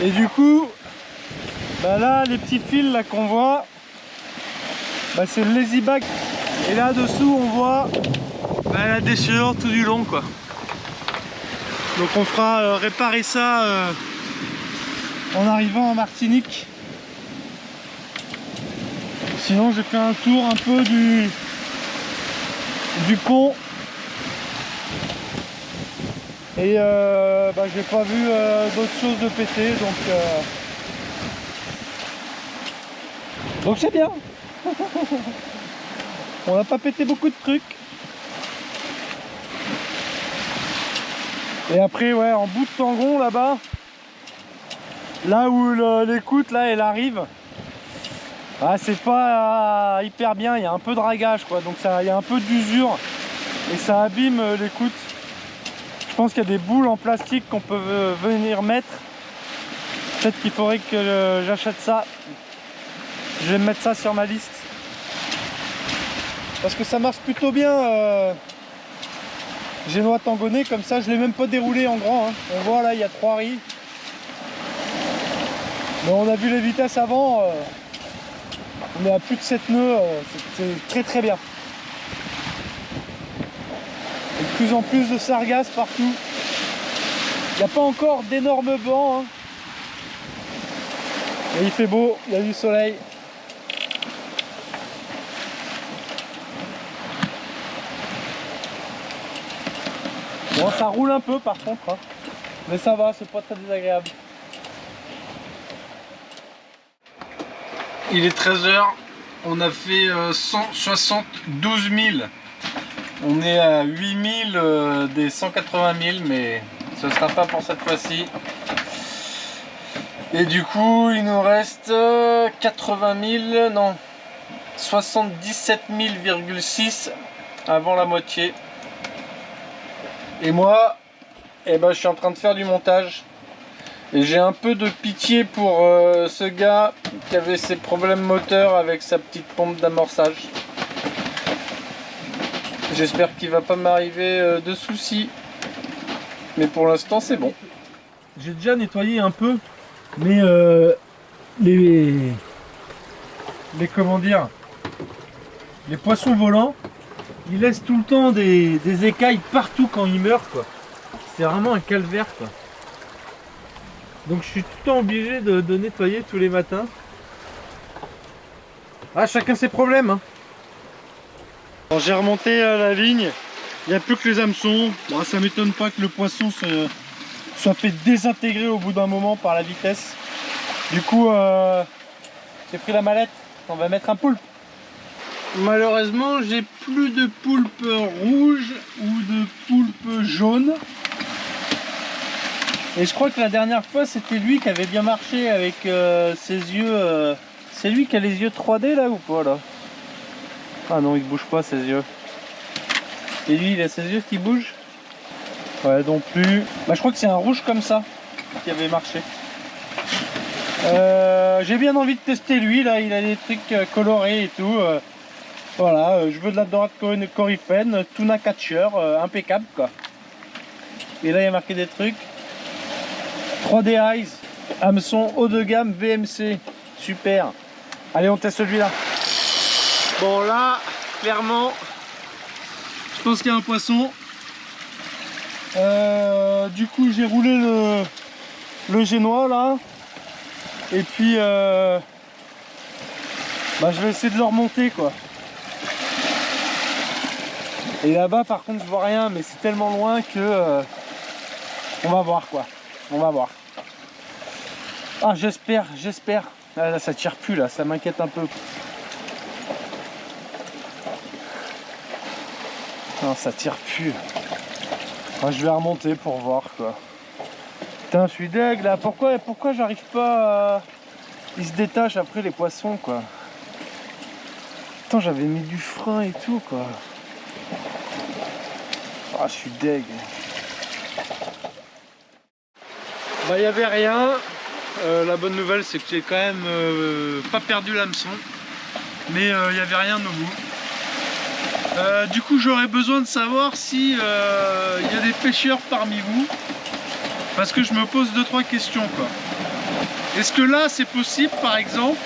Et du coup, là les petits fils là qu'on voit, c'est le lazy back. Et là dessous on voit la déchirure tout du long, quoi. Donc on fera réparer ça en arrivant en Martinique. Sinon j'ai fait un tour un peu du pont. Et j'ai pas vu d'autres choses de péter, donc c'est bien. On n'a pas pété beaucoup de trucs. Et après ouais, en bout de Tangon là-bas, là où l'écoute là elle arrive, c'est pas hyper bien, il y a un peu de dragage quoi, donc il y a un peu d'usure et ça abîme l'écoute. Je pense qu'il y a des boules en plastique qu'on peut venir mettre. Peut-être qu'il faudrait que j'achète ça. Je vais mettre ça sur ma liste. Parce que ça marche plutôt bien. Génois tangonais, comme ça, je l'ai même pas déroulé en grand. Hein. On voit là, il y a 3 riz. Mais on a vu les vitesses avant. On est à plus de 7 nœuds. C'est très très bien. Et de plus en plus de sargasses partout. Il n'y a pas encore d'énormes bancs. Hein. Mais il fait beau, il y a du soleil. Bon, ça roule un peu par contre. Hein. Mais ça va, c'est pas très désagréable. Il est 13 h. On a fait 172 000. On est à 8000 des 180 000, mais ce sera pas pour cette fois-ci. Et du coup, il nous reste 80 000, non, 77 000,6 avant la moitié. Et moi, je suis en train de faire du montage. Et j'ai un peu de pitié pour ce gars qui avait ses problèmes moteurs avec sa petite pompe d'amorçage. J'espère qu'il va pas m'arriver de soucis. Mais pour l'instant c'est bon. J'ai déjà nettoyé un peu, mais les comment dire, les poissons volants, ils laissent tout le temps des écailles partout quand ils meurent quoi. C'est vraiment un calvaire quoi. Donc je suis tout le temps obligé de nettoyer tous les matins. Chacun ses problèmes hein. J'ai remonté la ligne, il n'y a plus que les hameçons. Bon, ça m'étonne pas que le poisson soit fait désintégrer au bout d'un moment par la vitesse. Du coup, j'ai pris la mallette, on va mettre un poulpe. Malheureusement, j'ai plus de poulpe rouge ou de poulpe jaune. Et je crois que la dernière fois, c'était lui qui avait bien marché avec ses yeux. C'est lui qui a les yeux 3D là ou pas là? Ah non, il bouge pas ses yeux. Et lui, il a ses yeux qui bougent? Ouais, non plus. Je crois que c'est un rouge comme ça qui avait marché. J'ai bien envie de tester lui, là, il a des trucs colorés et tout. Voilà, je veux de la dorade coryphène, tuna catcher, impeccable quoi. Et là, il y a marqué des trucs. 3D Eyes, hameçon haut de gamme VMC, super. Allez, on teste celui-là. Bon là, clairement, je pense qu'il y a un poisson. Du coup, j'ai roulé le génois là. Et puis, je vais essayer de le remonter quoi. Et là-bas, par contre, je vois rien, mais c'est tellement loin que on va voir quoi. On va voir. J'espère. Là, ça tire plus là, ça m'inquiète un peu. Non, ça tire plus. Je vais remonter pour voir quoi. Putain, je suis deg là. Pourquoi j'arrive pas à... Ils se détachent après les poissons quoi. Putain, j'avais mis du frein et tout quoi. Je suis deg. Il n'y avait rien. La bonne nouvelle c'est que j'ai quand même pas perdu l'hameçon. Mais il n'y avait rien au bout. Du coup j'aurais besoin de savoir si il y a des pêcheurs parmi vous, parce que je me pose 2-3 questions quoi. Est-ce que là c'est possible par exemple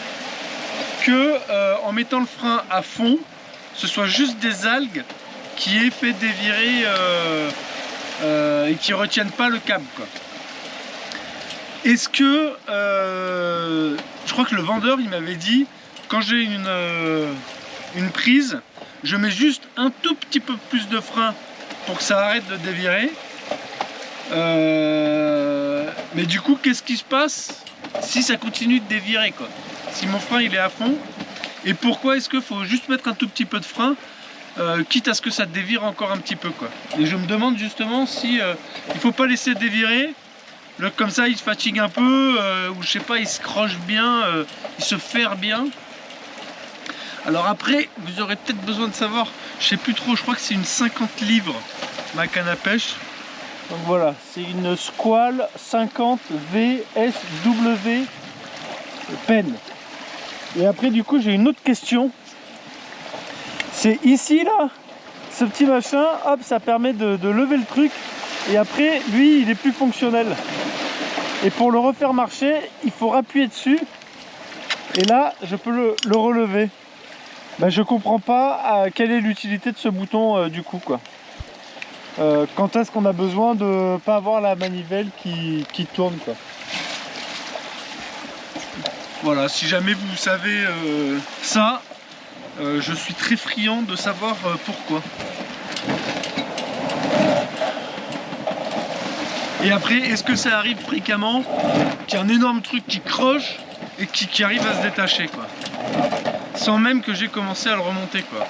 que en mettant le frein à fond, ce soit juste des algues qui aient fait dévirer et qui retiennent pas le câble quoi. Est-ce que je crois que le vendeur il m'avait dit quand j'ai une prise, je mets juste un tout petit peu plus de frein pour que ça arrête de dévirer. Mais du coup, qu'est-ce qui se passe si ça continue de dévirer, quoi? Si mon frein il est à fond, et pourquoi est-ce qu'il faut juste mettre un tout petit peu de frein, quitte à ce que ça dévire encore un petit peu, quoi. Et je me demande justement si il faut pas laisser dévirer, comme ça il se fatigue un peu, ou je sais pas, il se croche bien, il se ferre bien. Alors après, vous aurez peut-être besoin de savoir, je sais plus trop, je crois que c'est une 50 livres ma canne à pêche. Donc voilà, c'est une Squall 50 VSW Pen. Et après du coup j'ai une autre question. C'est ici là, ce petit machin, hop, ça permet de lever le truc. Et après, lui, il est plus fonctionnel. Et pour le refaire marcher, il faut appuyer dessus. Et là, je peux le relever. Ben, je comprends pas quelle est l'utilité de ce bouton du coup, quoi. Quand est-ce qu'on a besoin de pas avoir la manivelle qui tourne, quoi. Voilà, si jamais vous savez ça, je suis très friand de savoir pourquoi. Et après, est-ce que ça arrive fréquemment qu'il y a un énorme truc qui croche et qui arrive à se détacher, quoi, sans même que j'ai commencé à le remonter, quoi.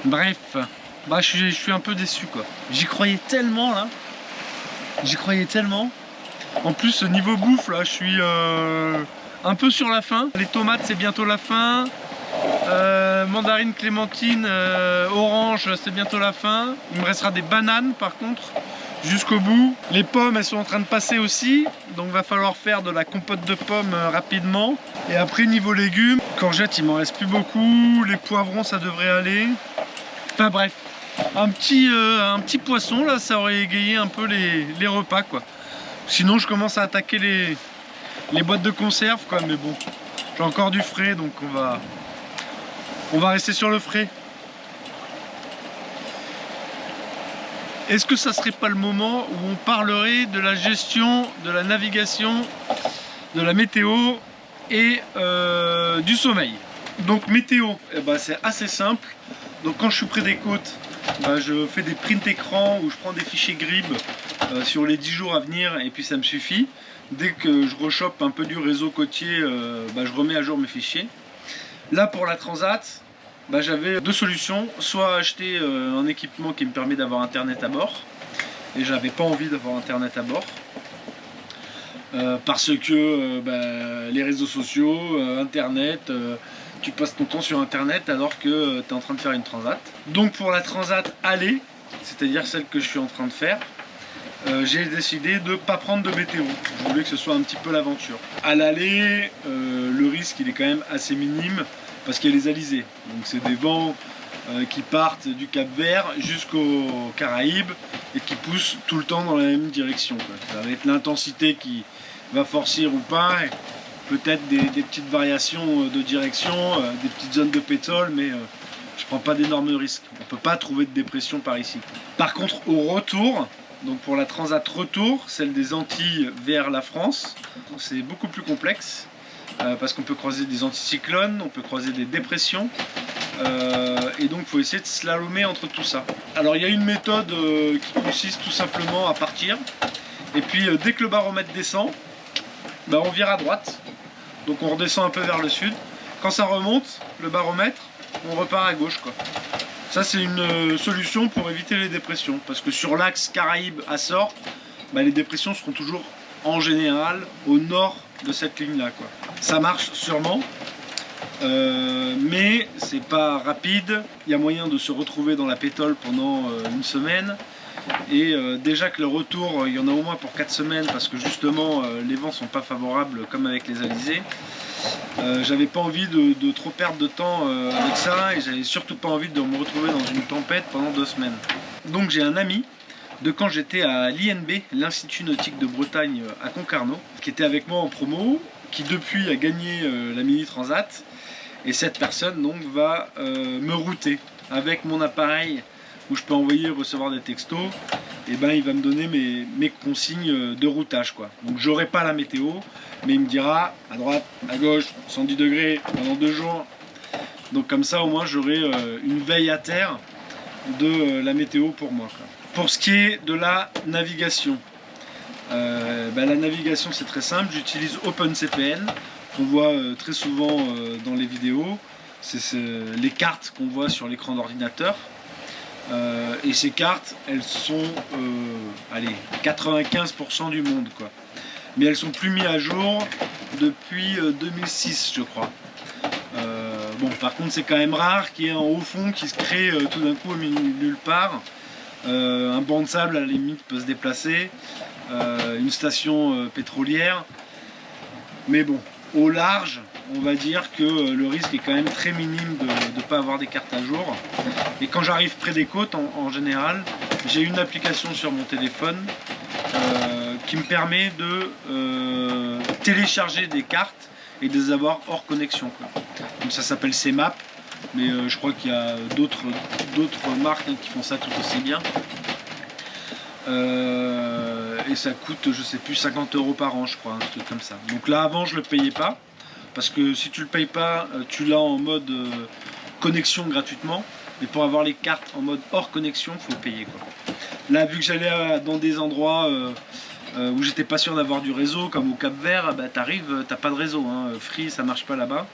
Bref, bah, je suis un peu déçu, quoi. J'y croyais tellement là. J'y croyais tellement. En plus, niveau bouffe là, je suis un peu sur la fin. Les tomates, c'est bientôt la fin. Mandarine, clémentine, orange, c'est bientôt la fin. Il me restera des bananes par contre jusqu'au bout. Les pommes, elles sont en train de passer aussi, donc va falloir faire de la compote de pommes rapidement. Et après, niveau légumes, courgettes, il m'en reste plus beaucoup. Les poivrons, ça devrait aller. Enfin bref, un petit poisson là, ça aurait égayé un peu les repas, quoi. Sinon, je commence à attaquer les boîtes de conserve, quoi. Mais bon, j'ai encore du frais, donc on va rester sur le frais. Est-ce que ça serait pas le moment où on parlerait de la gestion, de la navigation, de la météo et du sommeil? Donc météo, eh ben, c'est assez simple. Donc quand je suis près des côtes, ben, je fais des prints écran où je prends des fichiers GRIB sur les 10 jours à venir et puis ça me suffit. Dès que je rechoppe un peu du réseau côtier, ben, je remets à jour mes fichiers. Là pour la Transat, bah, j'avais deux solutions, soit acheter un équipement qui me permet d'avoir internet à bord, et j'avais pas envie d'avoir internet à bord, parce que les réseaux sociaux, internet, tu passes ton temps sur internet alors que tu es en train de faire une transat. Donc pour la transat aller, c'est-à-dire celle que je suis en train de faire, j'ai décidé de ne pas prendre de météo. Je voulais que ce soit un petit peu l'aventure. À l'aller, le risque il est quand même assez minime parce qu'il y a les alizés. Donc c'est des vents qui partent du Cap Vert jusqu'aux Caraïbes et qui poussent tout le temps dans la même direction, quoi. Ça va être l'intensité qui va forcir ou pas, peut-être des petites variations de direction, des petites zones de pétrole, mais je prends pas d'énormes risques. On peut pas trouver de dépression par ici. Par contre au retour, donc pour la transat retour, celle des Antilles vers la France, c'est beaucoup plus complexe parce qu'on peut croiser des anticyclones, on peut croiser des dépressions et donc il faut essayer de slalomer entre tout ça. Alors il y a une méthode qui consiste tout simplement à partir et puis dès que le baromètre descend, bah, on vire à droite, donc on redescend un peu vers le sud. Quand ça remonte, le baromètre, on repart à gauche, quoi. Ça c'est une solution pour éviter les dépressions, parce que sur l'axe Caraïbes-Açores, bah, les dépressions seront toujours en général au nord de cette ligne là, quoi. Ça marche sûrement, mais c'est pas rapide. Il y a moyen de se retrouver dans la pétole pendant une semaine, et déjà que le retour il y en a au moins pour 4 semaines parce que justement les vents sont pas favorables comme avec les alizés. J'avais pas envie de trop perdre de temps avec ça, et j'avais surtout pas envie de me retrouver dans une tempête pendant 2 semaines. Donc j'ai un ami de quand j'étais à l'INB, l'Institut Nautique de Bretagne à Concarneau, qui était avec moi en promo, qui depuis a gagné la Mini Transat, et cette personne donc va me router avec mon appareil où je peux envoyer et recevoir des textos, et ben il va me donner mes consignes de routage, quoi. Donc j'aurai pas la météo, mais il me dira à droite, à gauche, 110 degrés pendant 2 jours. Donc comme ça au moins j'aurai une veille à terre de la météo pour moi, quoi. Pour ce qui est de la navigation, la navigation c'est très simple, j'utilise OpenCPN qu'on voit très souvent dans les vidéos. C'est les cartes qu'on voit sur l'écran d'ordinateur. Et ces cartes, elles sont, allez, 95% du monde, quoi. Mais elles sont plus mises à jour depuis 2006, je crois. Bon, par contre, c'est quand même rare qu'il y ait un haut fond qui se crée tout d'un coup au milieu de nulle part. Un banc de sable, à la limite, peut se déplacer. Une station pétrolière. Mais bon, au large, on va dire que le risque est quand même très minime de ne pas avoir des cartes à jour. Et quand j'arrive près des côtes, en général, j'ai une application sur mon téléphone qui me permet de télécharger des cartes et de les avoir hors connexion, quoi. Donc ça s'appelle CMAP, mais je crois qu'il y a d'autres marques qui font ça tout aussi bien. Et ça coûte, je sais plus, 50 € par an, je crois, un truc comme ça. Donc là, avant, je le payais pas, parce que si tu le payes pas, tu l'as en mode connexion gratuitement. Mais pour avoir les cartes en mode hors connexion, il faut payer, quoi. Là, vu que j'allais dans des endroits où j'étais pas sûr d'avoir du réseau, comme au Cap-Vert, bah, t'arrives, t'as pas de réseau, hein. Free, ça marche pas là-bas.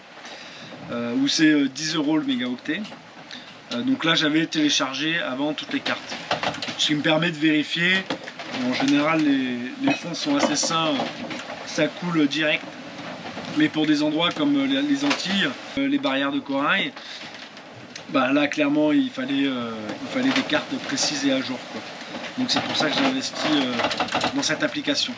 Où c'est 10 € le mégaoctet. Donc là, j'avais téléchargé avant toutes les cartes. Ce qui me permet de vérifier. En général, les fonds sont assez sains, ça coule direct. Mais pour des endroits comme les Antilles, les barrières de corail, bah là clairement il fallait des cartes précises et à jour, quoi. Donc c'est pour ça que j'ai investi dans cette application.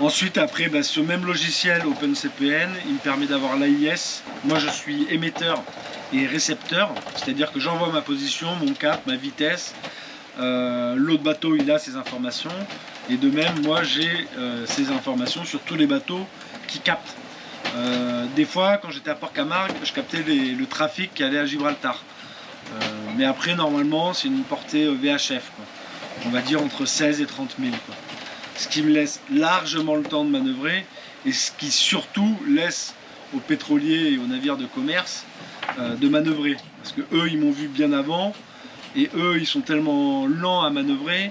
Ensuite, après, bah, ce même logiciel OpenCPN, il me permet d'avoir l'AIS. Moi je suis émetteur et récepteur, c'est-à-dire que j'envoie ma position, mon cap, ma vitesse. L'autre bateau il a ses informations, et de même moi j'ai ces informations sur tous les bateaux qui captent. Des fois quand j'étais à Port-Camargue, je captais le trafic qui allait à Gibraltar, mais après normalement c'est une portée VHF, quoi. On va dire entre 16 et 30 000, quoi. Ce qui me laisse largement le temps de manœuvrer, et ce qui surtout laisse aux pétroliers et aux navires de commerce de manœuvrer, parce que eux ils m'ont vu bien avant. Et eux, ils sont tellement lents à manœuvrer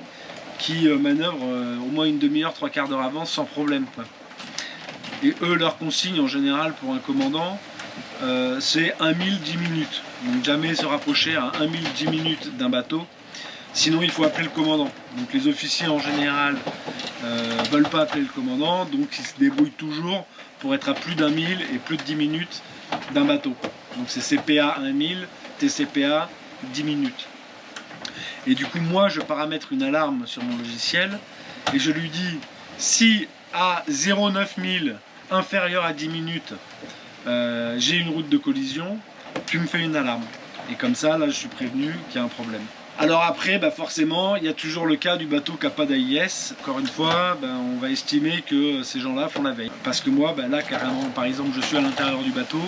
qu'ils manœuvrent au moins une demi-heure, 3/4 d'heure avant sans problème, quoi. Et eux, leur consigne en général pour un commandant, c'est 1 000 10 minutes. Donc jamais se rapprocher à 1 000 10 minutes d'un bateau. Sinon, il faut appeler le commandant. Donc les officiers en général veulent pas appeler le commandant, donc ils se débrouillent toujours pour être à plus d'1 000 et plus de 10 minutes d'un bateau. Donc c'est CPA 1 000, TCPA 10 minutes. Et du coup, moi, je paramètre une alarme sur mon logiciel et je lui dis, si à 0,9 000 inférieur à 10 minutes, j'ai une route de collision, tu me fais une alarme. Et comme ça, là, je suis prévenu qu'il y a un problème. Alors après, bah forcément, il y a toujours le cas du bateau qui n'a pas d'AIS. Encore une fois, bah, on va estimer que ces gens-là font la veille. Parce que moi, bah, là, carrément, par exemple, je suis à l'intérieur du bateau,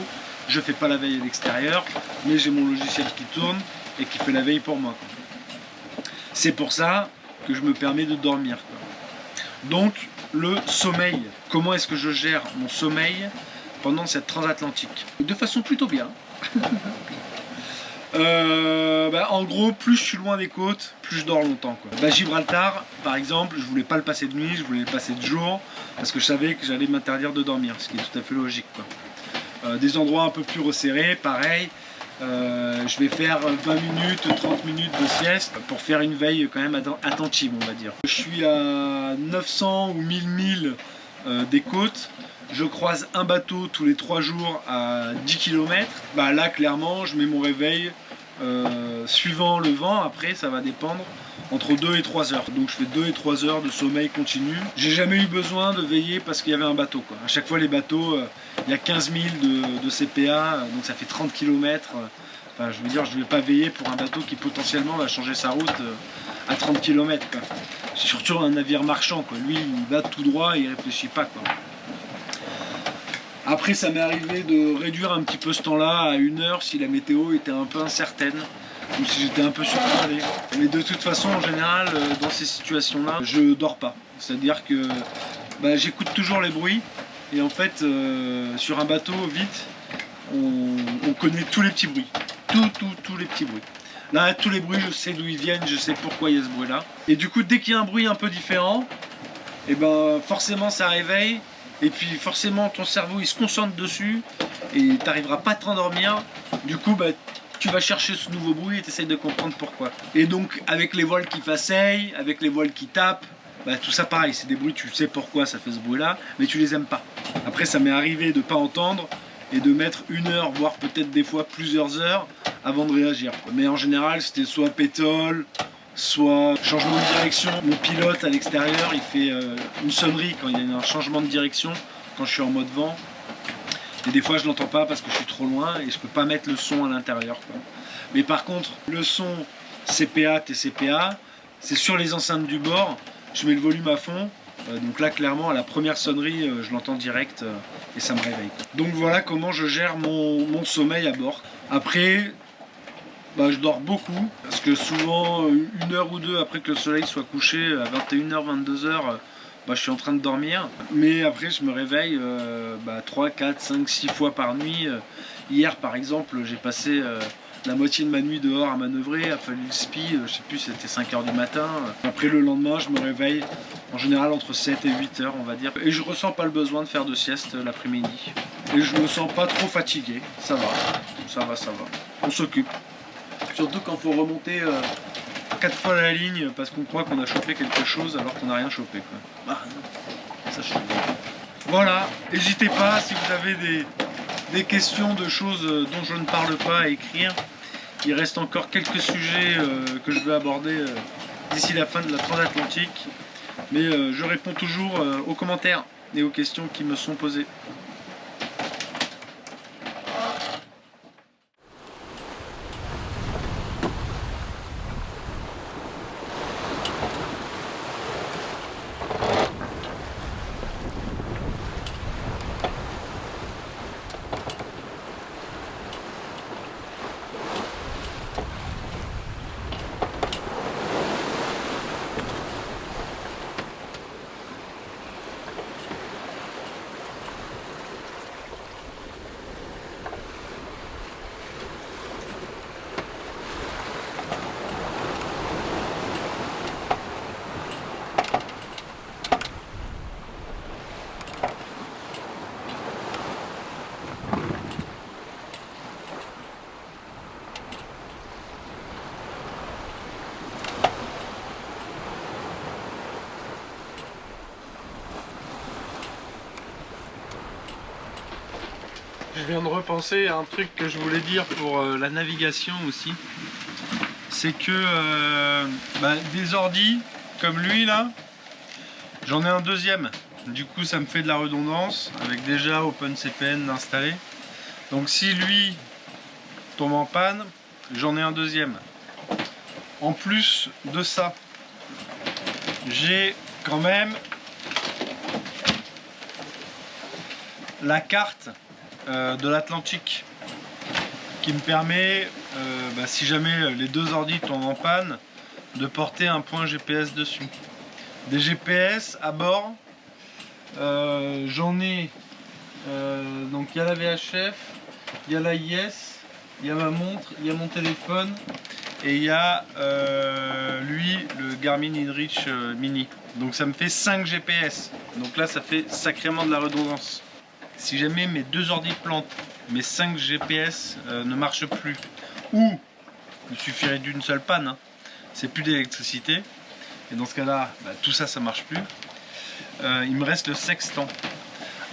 je ne fais pas la veille à l'extérieur, mais j'ai mon logiciel qui tourne et qui fait la veille pour moi, quoi. C'est pour ça que je me permets de dormir, quoi. Donc, le sommeil. Comment est-ce que je gère mon sommeil pendant cette transatlantique? De façon plutôt bien. En gros, plus je suis loin des côtes, plus je dors longtemps, quoi. Bah, Gibraltar, par exemple, je voulais pas le passer de nuit, je voulais le passer de jour, parce que je savais que j'allais m'interdire de dormir, ce qui est tout à fait logique, quoi. Des endroits un peu plus resserrés, pareil. Je vais faire 20 minutes, 30 minutes de sieste pour faire une veille quand même attentive, on va dire. Je suis à 900 ou 1000 milles des côtes. Je croise un bateau tous les 3 jours à 10 km. Bah là, clairement, je mets mon réveil suivant le vent. Après, ça va dépendre, entre 2 et 3 heures. Donc je fais 2 et 3 heures de sommeil continu. J'ai jamais eu besoin de veiller parce qu'il y avait un bateau, quoi. À chaque fois, les bateaux, il y a 15 000 de CPA, donc ça fait 30 km. Enfin, je veux dire, je ne vais pas veiller pour un bateau qui potentiellement va changer sa route à 30 km, quoi. Surtout un navire marchand, quoi. Lui, il va tout droit et il réfléchit pas, quoi. Après, ça m'est arrivé de réduire un petit peu ce temps-là à 1 heure si la météo était un peu incertaine. comme si j'étais un peu survolé. Mais de toute façon, en général, dans ces situations-là, je dors pas. C'est-à-dire que j'écoute toujours les bruits. Et en fait, sur un bateau, vite, on connaît tous les petits bruits. Tous les petits bruits. Là, tous les bruits, je sais d'où ils viennent, je sais pourquoi il y a ce bruit-là. Et du coup, dès qu'il y a un bruit un peu différent, et forcément ça réveille. Et puis forcément, ton cerveau, il se concentre dessus. Et tu n'arriveras pas à te rendormir. Du coup, tu vas chercher ce nouveau bruit et tu essayes de comprendre pourquoi. Et donc, avec les voiles qui faceillent, avec les voiles qui tapent, tout ça pareil, c'est des bruits, tu sais pourquoi ça fait ce bruit-là, mais tu les aimes pas. Après, ça m'est arrivé de ne pas entendre et de mettre 1 heure, voire peut-être des fois plusieurs heures avant de réagir. Mais en général, c'était soit pétole, soit changement de direction. Mon pilote à l'extérieur, il fait une sonnerie quand il y a un changement de direction, quand je suis en mode vent. Et des fois, je l'entends pas parce que je suis trop loin et je peux pas mettre le son à l'intérieur. Mais par contre, le son CPA, TCPA, c'est sur les enceintes du bord. Je mets le volume à fond. Donc là, clairement, à la première sonnerie, je l'entends direct et ça me réveille. Donc voilà comment je gère mon sommeil à bord. Après, je dors beaucoup parce que souvent, 1 heure ou 2 après que le soleil soit couché, à 21h, 22h, je suis en train de dormir. Mais après, je me réveille 3, 4, 5, 6 fois par nuit. Hier, par exemple, j'ai passé la moitié de ma nuit dehors à manœuvrer, a fallu le spi, je sais plus, c'était 5h du matin. Après le lendemain, je me réveille en général entre 7 et 8h, on va dire. Et je ressens pas le besoin de faire de sieste l'après-midi. Et je me sens pas trop fatigué, ça va. On s'occupe. Surtout quand il faut remonter 4 fois la ligne parce qu'on croit qu'on a chopé quelque chose alors qu'on n'a rien chopé. Ça chope. Voilà, n'hésitez pas si vous avez des questions de choses dont je ne parle pas à écrire. Il reste encore quelques sujets que je vais aborder d'ici la fin de la transatlantique. Mais je réponds toujours aux commentaires et aux questions qui me sont posées. Je viens de repenser à un truc que je voulais dire pour la navigation aussi. C'est que des ordis comme lui là, j'en ai un deuxième. Du coup ça me fait de la redondance avec déjà OpenCPN installé. Donc si lui tombe en panne, j'en ai un deuxième. En plus de ça, j'ai quand même la carte de l'Atlantique qui me permet, si jamais les 2 ordis tombent en panne, de porter un point GPS dessus. Des GPS à bord, j'en ai, donc il y a la VHF, il y a la IS, il y a ma montre, il y a mon téléphone et il y a lui le Garmin InReach Mini. Donc ça me fait 5 GPS. Donc là ça fait sacrément de la redondance. Si jamais mes 2 ordi plantent, mes 5 GPS ne marchent plus, ou il suffirait d'une seule panne, hein, c'est plus d'électricité, et dans ce cas-là, tout ça, ça marche plus, il me reste le sextant.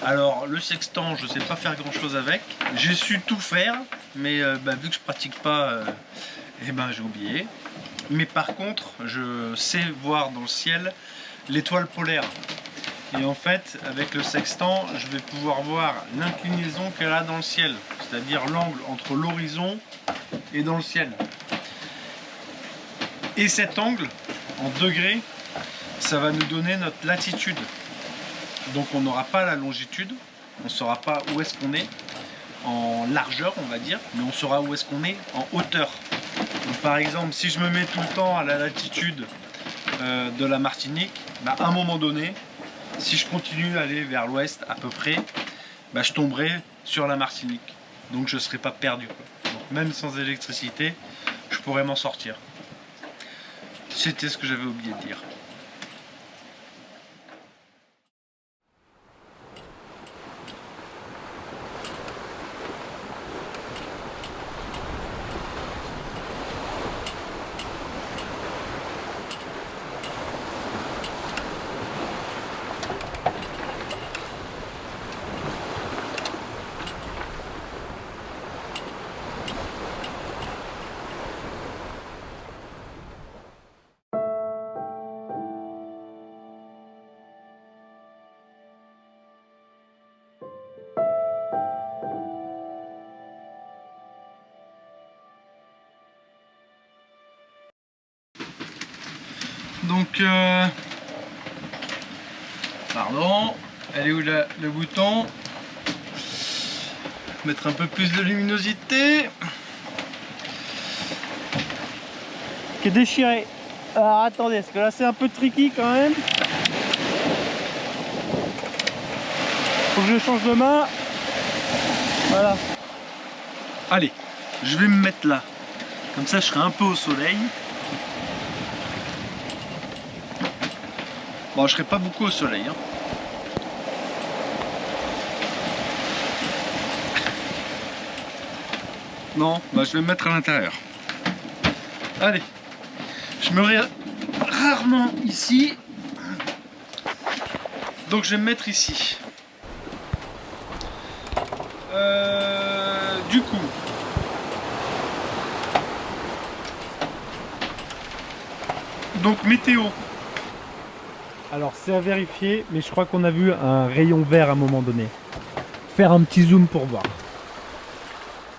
Alors le sextant, je sais pas faire grand-chose avec, j'ai su tout faire, mais vu que je pratique pas, j'ai oublié. Mais par contre, je sais voir dans le ciel l'étoile polaire. Et en fait, avec le sextant, je vais pouvoir voir l'inclinaison qu'elle a dans le ciel, c'est-à-dire l'angle entre l'horizon et dans le ciel. Et cet angle, en degrés, ça va nous donner notre latitude. Donc on n'aura pas la longitude, on ne saura pas où est-ce qu'on est en largeur, on va dire, mais on saura où est-ce qu'on est en hauteur. Donc, par exemple, si je me mets tout le temps à la latitude de la Martinique, bah, à un moment donné, si je continue à aller vers l'ouest à peu près, bah, je tomberai sur la Martinique. Donc je ne serai pas perdu, quoi. Donc, même sans électricité, je pourrais m'en sortir. C'était ce que j'avais oublié de dire. Donc, pardon, elle est où le bouton? Mettre un peu plus de luminosité. Qui est déchiré. Alors attendez, parce que là c'est un peu tricky quand même. Faut que je change de main. Voilà. Allez, je vais me mettre là. Comme ça, je serai un peu au soleil. Bon, je serai pas beaucoup au soleil, hein. Non, bah, je vais me mettre à l'intérieur. Allez, je me mets rarement ici. Donc je vais me mettre ici. Du coup, donc météo. Alors c'est à vérifier, mais je crois qu'on a vu un rayon vert à un moment donné. Faire un petit zoom pour voir.